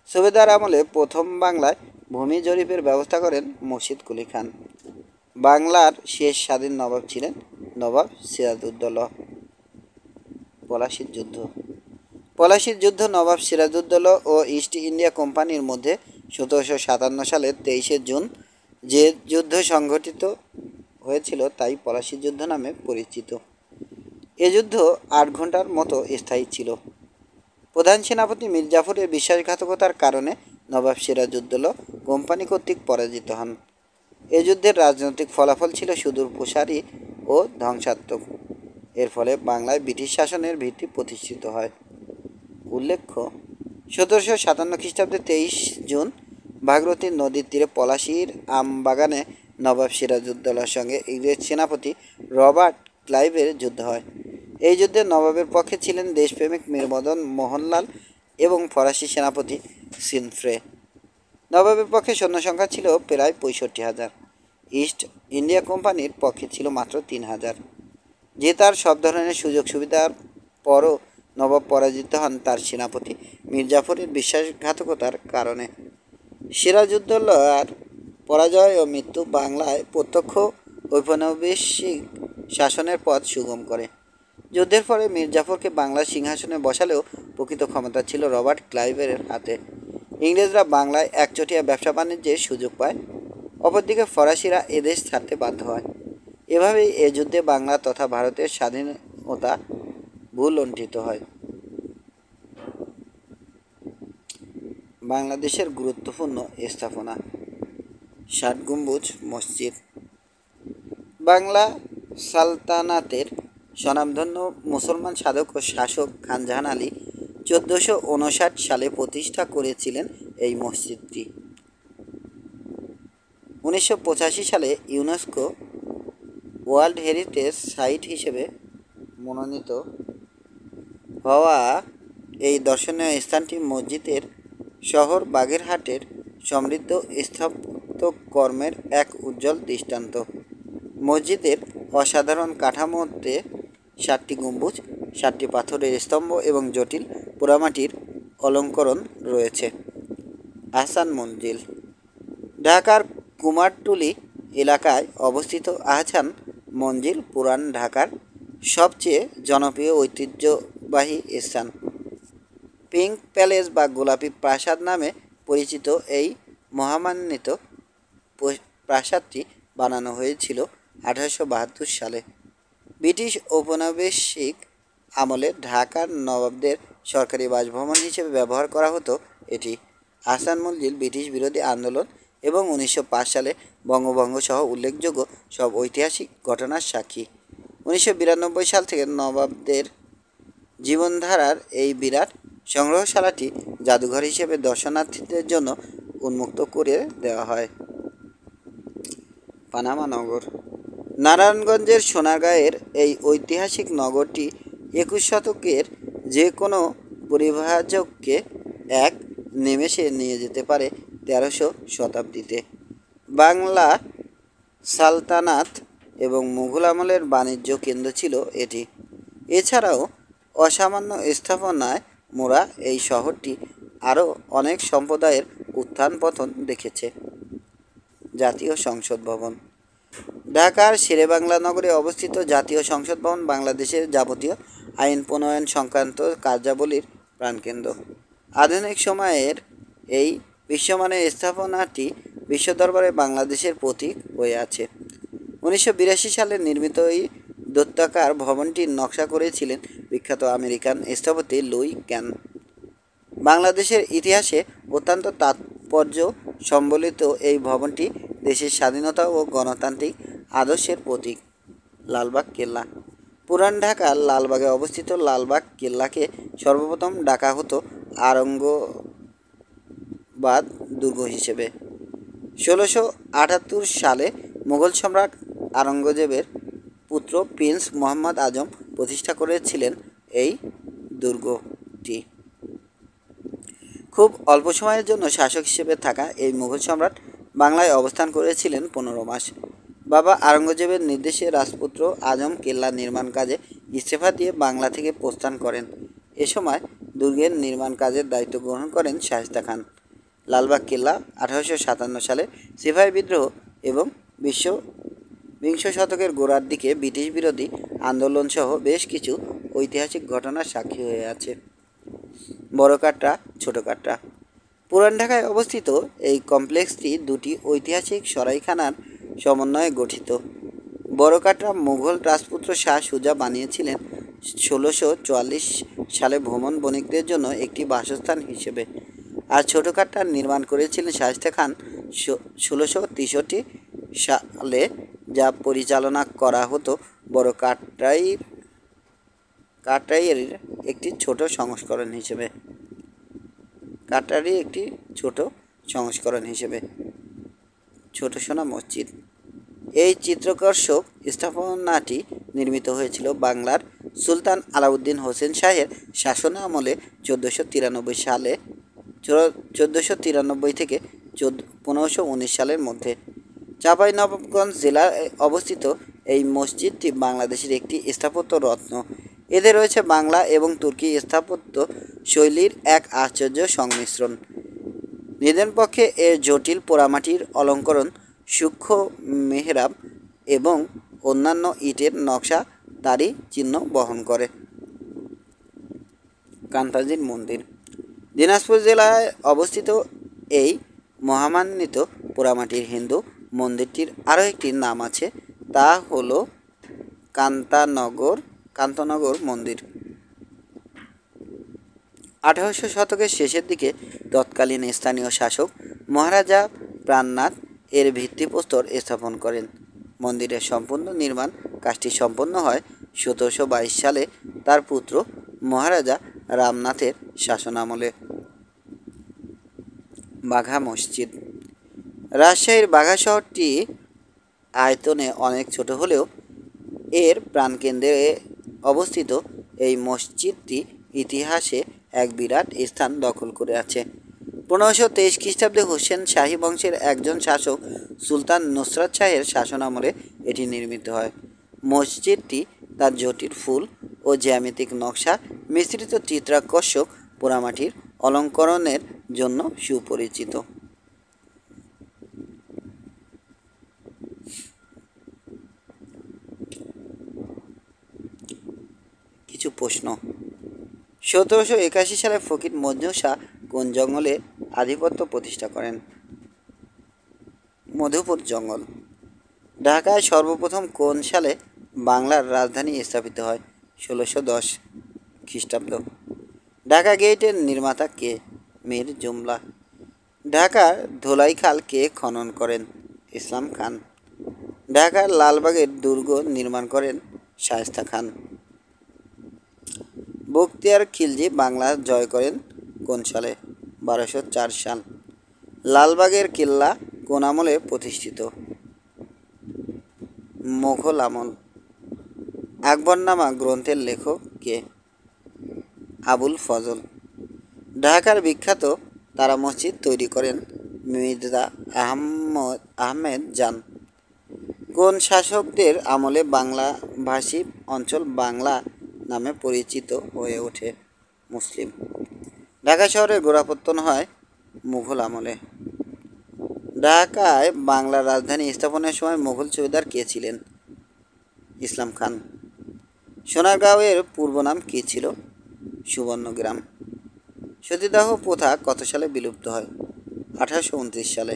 সুবেদার আমলে প্রথম বাংলায় ভূমি জরিপের ব্যবস্থা করেন মুর্শিদ কুলি খান। বাংলার শেষ স্বাধীন নবাব ছিলেন নবাব সিরাজউদ্দৌলা। পলাশির যুদ্ধ নবাব সিরাজউদ্দৌলা ও ইস্ট ইন্ডিয়া কোম্পানির মধ্যে ১৭৫৭ সালের ২৩শে জুন যে যুদ্ধ সংঘটিত হয়েছিল তাই পলাশির যুদ্ধ নামে পরিচিত। এ যুদ্ধ ৮ ঘন্টার মতো স্থায়ী ছিল। প্রধান সেনাপতি মীর জাফরের বিশ্বাসঘাতকতার কারণে নবাব সিরাজউদ্দৌলা কোম্পানি কর্তৃক পরাজিত হন। এ যুদ্ধের রাজনৈতিক ফলাফল ছিল সুদূর প্রসারী ও ধ্বংসাত্মক। এর ফলে বাংলায় ব্রিটিশ শাসনের ভিত্তি প্রতিষ্ঠিত হয়। উল্লেখ্য ১৭৫৭ খ্রিস্টাব্দে ২৩ জুন ভাগীরথী নদীর তীরে পলাশির আমবাগানে নবাব সিরাজউদ্দৌলার সঙ্গে ইংরেজ সেনাপতি রবার্ট ক্লাইভের যুদ্ধ হয়। এই যুদ্ধে নবাবের পক্ষে ছিলেন দেশপ্রেমিক মীর মদন মোহনলাল এবং ফরাসি সেনাপতি সিনফ্রে। নবাবের পক্ষে সৈন্যসংখ্যা ছিল প্রায় ৬৫,০০০। ইস্ট ইন্ডিয়া কোম্পানির পক্ষে ছিল মাত্র ৩,০০০। যে তার সব ধরনের সুযোগ সুবিধার পরও নবাব পরাজিত হন তার সেনাপতি মীর জাফরের বিশ্বাসঘাতকতার কারণে। সিরাজউদ্দৌলার পরাজয় ও মৃত্যু বাংলায় প্রত্যক্ষ ঔপনিবেশিক শাসনের পথ সুগম করে। যুদ্ধের ফলে মীর জাফরকে বাংলার সিংহাসনে বসালেও প্রকৃত ক্ষমতা ছিল রবার্ট ক্লাইভের হাতে। ইংরেজরা বাংলায় একচেটিয়া ব্যবসা বাণিজ্যের সুযোগ পায়, অপরদিকে ফরাসিরা এদেশ ছাড়তে বাধ্য হয়। এভাবেই এ যুদ্ধে বাংলা তথা ভারতের স্বাধীনতা ভূলুণ্ঠিত হয়। বাংলাদেশের গুরুত্বপূর্ণ স্থাপনা। ৬০ গম্বুজ মসজিদ। বাংলা সালতানাতের স্বনামধন্য মুসলমান সাধক ও শাসক খান জাহান আলী ১৪৫৯ সালে প্রতিষ্ঠা করেছিলেন এই মসজিদটি। ১৯৮৫ সালে ইউনেস্কো ওয়ার্ল্ড হেরিটেজ সাইট হিসেবে মনোনীত হওয়া এই দর্শনীয় স্থানটি মসজিদের শহর বাগেরহাটের সমৃদ্ধ স্থাপত্যকর্মের এক উজ্জ্বল দৃষ্টান্ত। মসজিদের অসাধারণ কাঠামোতে ৭টি গম্বুজ, ৭টি পাথরের স্তম্ভ এবং জটিল পোড়ামাটির অলঙ্করণ রয়েছে। আহসান মঞ্জিল। ঢাকার কুমারটুলি এলাকায় অবস্থিত আহসান মঞ্জিল পুরান ঢাকার সবচেয়ে জনপ্রিয় ঐতিহ্যবাহী স্থান। পিঙ্ক প্যালেস বা গোলাপি প্রাসাদ নামে পরিচিত এই মহামান্বিত প্রাসাদটি বানানো হয়েছিল ১৮৭২ সালে। ব্রিটিশ ঔপনিবেশিক আমলে ঢাকার নবাবদের সরকারি বাসভবন হিসেবে ব্যবহার করা হতো এটি। আহসান মঞ্জিল ব্রিটিশ বিরোধী আন্দোলন এবং ১৯০৫ সালে বঙ্গভঙ্গ সহ উল্লেখযোগ্য সব ঐতিহাসিক ঘটনার সাক্ষী। ১৯৯২ সাল থেকে নবাবদের জীবনধারার এই বিরাট সংগ্রহশালাটি জাদুঘর হিসেবে দর্শনার্থীদের জন্য উন্মুক্ত করে দেওয়া হয়। পানামা নগর। নারায়ণগঞ্জের সোনারগাঁয়ের এই ঐতিহাসিক নগরটি ২১ শতকের যে কোনো পরিব্রাজককে এক নিমেষে নিয়ে যেতে পারে ১৩শ শতাব্দীতে। বাংলা সালতানাত এবং মুঘল আমলের বাণিজ্য কেন্দ্র ছিল এটি। এছাড়াও অসামান্য স্থাপনায় মোড়া এই শহরটি আরও অনেক সম্প্রদায়ের উত্থান পতন দেখেছে। জাতীয় সংসদ ভবন। ঢাকার শেরেবাংলা নগরে অবস্থিত জাতীয় সংসদ ভবন বাংলাদেশের যাবতীয় আইন প্রণয়ন সংক্রান্ত কার্যাবলীর প্রাণকেন্দ্র। আধুনিক সময়ের এই বিশ্বমানের স্থাপনাটি বিশ্ব দরবারে বাংলাদেশের প্রতীক হয়ে আছে। 1982 সালে নির্মিত এই দৈত্যাকার ভবনটির নকশা করেছিলেন বিখ্যাত আমেরিকান স্থপতি লুই ক্যান। বাংলাদেশের ইতিহাসে অত্যন্ত তাৎপর্য সম্বলিত এই ভবনটি দেশের স্বাধীনতা ও গণতান্ত্রিক আদর্শের প্রতীক। লালবাগ কেল্লা। পুরান ঢাকার লালবাগে অবস্থিত লালবাগ কেল্লাকে সর্বপ্রথম ডাকা হতো আরঙ্গবাদ দুর্গ হিসেবে। 1678 সালে মুঘল সম্রাট আওরঙ্গজেবের পুত্র প্রিন্স মোহাম্মদ আজম প্রতিষ্ঠা করেছিলেন এই দুর্গটি। খুব অল্প সময়ের জন্য শাসক হিসেবে থাকা এই মুঘল সম্রাট বাংলায় অবস্থান করেছিলেন 15 মাস। বাবা আওরঙ্গজেবের নির্দেশে রাজপুত্র আজম কেল্লা নির্মাণ কাজে ইস্তফা দিয়ে বাংলা থেকে প্রস্থান করেন। এ সময় দুর্গের নির্মাণ কাজের দায়িত্ব গ্রহণ করেন শায়েস্তা খান। লালবাগ কেল্লা 1857 সালে সিপাহী বিদ্রোহ এবং বিংশ শতকের গোড়ার দিকে ব্রিটিশ বিরোধী আন্দোলনসহ বেশ কিছু ঐতিহাসিক ঘটনার সাক্ষী হয়ে আছে। বড় কাটরা, ছোট কাটরা। পুরান ঢাকায় অবস্থিত এই কমপ্লেক্সটি দুটি ঐতিহাসিক সরাইখানার সমন্বয়ে গঠিত। বড় কাটরা মুঘল রাজপুত্র শাহ সুজা বানিয়েছিলেন 1644 সালে ভ্রমণ বণিকদের জন্য একটি বাসস্থান হিসেবে, আর ছোট কাটরা নির্মাণ করেছিলেন শায়েস্তা খান 1663 সালে, যা পরিচালনা করা হতো বড় কাটরাইয়ের একটি ছোট সংস্করণ হিসেবে। ছোট সোনা মসজিদ। এই চিত্তাকর্ষক স্থাপনাটি নির্মিত হয়েছিল বাংলার সুলতান আলাউদ্দিন হোসেন শাহের শাসনামলে 1493 থেকে 1519 সালের মধ্যে। চাঁপাইনবাবগঞ্জ জেলায় অবস্থিত এই মসজিদটি বাংলাদেশের একটি স্থাপত্য রত্ন। এতে রয়েছে বাংলা এবং তুর্কি স্থাপত্য শৈলীর এক আশ্চর্য সংমিশ্রণ। নিদেনপক্ষে এর জটিল পোড়ামাটির অলঙ্করণ, সূক্ষ্ম মেহরাব এবং অন্যান্য ইটের নকশা তারই চিহ্ন বহন করে। কান্তাজির মন্দির। দিনাজপুর জেলায় অবস্থিত এই মহামান্বিত পোড়ামাটির হিন্দু মন্দিরটির আরও একটি নাম আছে, তা হল কান্তনগর মন্দির। 1800 শতকের শেষের দিকে তৎকালীন স্থানীয় শাসক মহারাজা প্রাণনাথ এর ভিত্তিপ্রস্তর স্থাপন করেন। মন্দিরের সম্পূর্ণ নির্মাণ কাজটি সম্পন্ন হয় 1722 সালে তার পুত্র মহারাজা রামনাথের শাসনামলে। বাঘা মসজিদ। রাজশাহীর বাঘা শহরটি আয়তনে অনেক ছোট হলেও এর প্রাণকেন্দ্রে অবস্থিত এই মসজিদটি ইতিহাসে এক বিরাট স্থান দখল করে আছে। 1523 খ্রিস্টাব্দে হোসেন শাহী বংশের একজন শাসক সুলতান নুসরাত শাহের শাসনামলে এটি নির্মিত হয়। মসজিদটি তার জটিল ফুল ও জ্যামিতিক নকশা মিশ্রিত চিত্রাকর্ষক পোড়ামাটির অলঙ্করণের জন্য সুপরিচিত। কিছু প্রশ্ন। 1781 সালে ফকির মজনু শাহ কোন জঙ্গলে আধিপত্য প্রতিষ্ঠা করেন? মধুপুর জঙ্গল। ঢাকায় সর্বপ্রথম কোন সালে বাংলার রাজধানী স্থাপিত হয়? 1610 খ্রিস্টাব্দ। ঢাকা গেটের নির্মাতা কে? মীর জুমলা। ঢাকার ধোলাইখাল কে খনন করেন? ইসলাম খান। ঢাকার লালবাগের দুর্গ নির্মাণ করেন শায়েস্তা খান। বখতিয়ার খিলজি বাংলা জয় করেন কোন সালে? 1204 সাল। লালবাগের কেল্লা কোন আমলে প্রতিষ্ঠিত? মুঘল আমল। আকবরনামা গ্রন্থের লেখক কে? আবুল ফজল। ঢাকার বিখ্যাত তারা মসজিদ তৈরি করেন মির্জা আহমেদ জান। কোন শাসকদের আমলে বাংলা ভাষী অঞ্চল বাংলা নামে পরিচিত হয়ে ওঠে? মুসলিম। ঢাকা শহরের গোড়াপত্তন হয় মুঘল আমলে। ঢাকায় বাংলার রাজধানী স্থাপনের সময় মুঘল সুবেদার কে ছিলেন? ইসলাম খান। সোনারগাঁওয়ের পূর্ব নাম কী ছিল? সুবর্ণগ্রাম। সতীদাহ প্রথা কত সালে বিলুপ্ত হয়? 1829 সালে।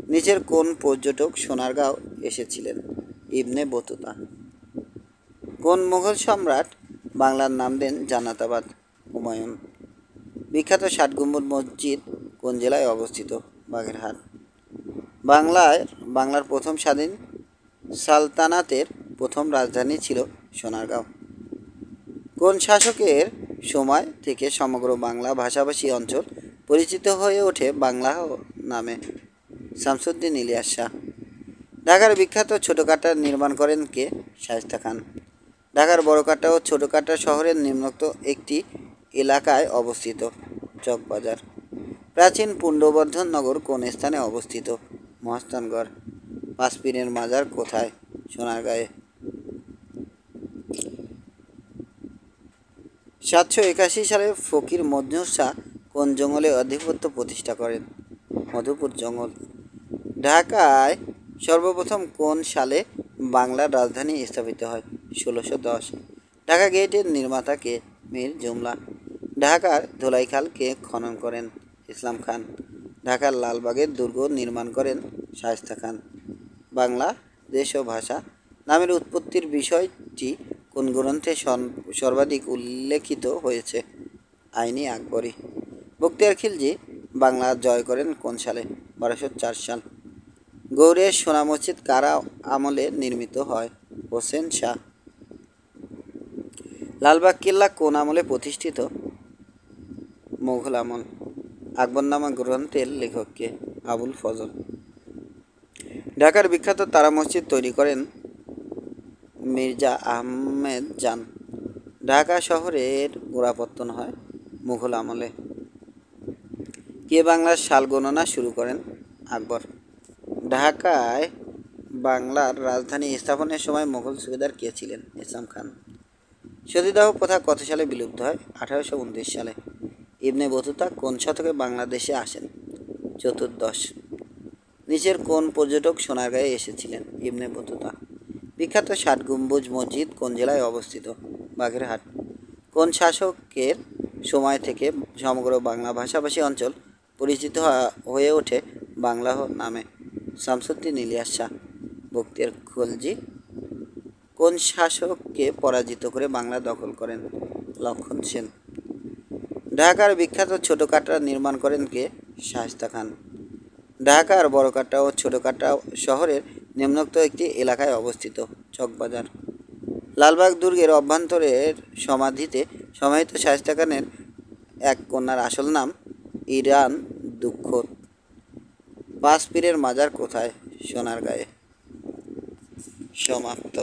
নিচের কোন পর্যটক সোনারগাঁও এসেছিলেন? Ibn Battuta. কোন মুঘল সম্রাট বাংলার নাম দেন জান্নাতাবাদ? হুমায়ুন। বিখ্যাত ষাট গম্বুজ মসজিদ কোন জেলায় অবস্থিত? বাগেরহাট। বাংলার প্রথম স্বাধীন সালতানাতের প্রথম রাজধানী ছিল সোনারগাঁও। কোন শাসকের সময় থেকে সমগ্র বাংলা ভাষাভাষী অঞ্চল পরিচিত হয়ে ওঠে বাংলা নামে? শামসুদ্দিন ইলিয়াস শাহ। ঢাকার বিখ্যাত ছোট কাটা নির্মাণ করেন কে? শায়েস্তা খান। ঢাকার বড় কাটা ও ছোট কাটা শহরের নিম্নোক্ত একটি এলাকায় অবস্থিত? চকবাজার। প্রাচীন পুণ্ড্রবর্ধন নগর কোন স্থানে অবস্থিত? মহাস্থানগড়। পাঁচ পীরের মাজার কোথায়? সোনারগাঁয়ে। 781 সালে ফকির মজনু শাহ কোন জঙ্গলে আধিপত্য প্রতিষ্ঠা করেন? মধুপুর জঙ্গল। ঢাকায় সর্বপ্রথম কোন সালে বাংলার রাজধানী স্থাপিত হয়? 1610। ঢাকা গেটের নির্মাতা কে? মীর জুমলা। ঢাকার ধোলাইখাল কে খনন করেন? ইসলাম খান। ঢাকার লালবাগের দুর্গ নির্মাণ করেন শায়েস্তা খান। বাংলা দেশ ও ভাষা নামের উৎপত্তির বিষয়টি কোন গ্রন্থে সর্বাধিক উল্লেখিত হয়েছে? আইনি আকবরী। বখতিয়ার খিলজি বাংলা জয় করেন কোন সালে? 1204 সাল। গৌড়ের সোনা মসজিদ কার আমলে নির্মিত হয়? হোসেন শাহ। লালবাগ কেল্লা কোন আমলে প্রতিষ্ঠিত? মুঘল আমল। আকবরনামা গ্রন্থের লেখক কে? আবুল ফজল। ঢাকার বিখ্যাত তারা মসজিদ তৈরি করেন মির্জা আহমেদ জান। ঢাকা শহরের গোড়াপত্তন হয় মুঘল আমলে। কে বাংলার সাল গণনা শুরু করেন? আকবর। ঢাকায় বাংলার রাজধানী স্থাপনের সময় মুঘল সুবেদার কে ছিলেন? ইসলাম খান। সতীদাহ প্রথা কত সালে বিলুপ্ত হয়? 1829 সালে। ইবনে বতুতা কোন শতকে বাংলাদেশে আসেন? চতুর্দশ। নিচের কোন পর্যটক সোনারগাঁয়ে এসেছিলেন? Ibn Battuta. বিখ্যাত ষাট গম্বুজ মসজিদ কোন জেলায় অবস্থিত? বাগেরহাট। কোন শাসকের সময় থেকে সমগ্র বাংলা ভাষাভাষী অঞ্চল পরিচিত হয়ে ওঠে বাংলা নামে? শামসুদ্দিন ইলিয়াস শাহ। বখতিয়ার খলজি কোন শাসককে পরাজিত করে বাংলা দখল করেন? লক্ষণ সেন। ঢাকার বিখ্যাত ছোট কাটা নির্মাণ করেন কে? শায়েস্তা খান। ঢাকার বড় কাটা ও ছোট কাটা শহরের নিম্নোক্ত একটি এলাকায় অবস্থিত? চকবাজার। লালবাগ দুর্গের অভ্যন্তরের সমাধিতে সমাহিত শায়েস্তা খানের এক কন্যার আসল নাম ইরান দুঃখত। পাঁচ পীরের মাজার কোথায়? সোনারগাঁয়ে। সমাপ্ত।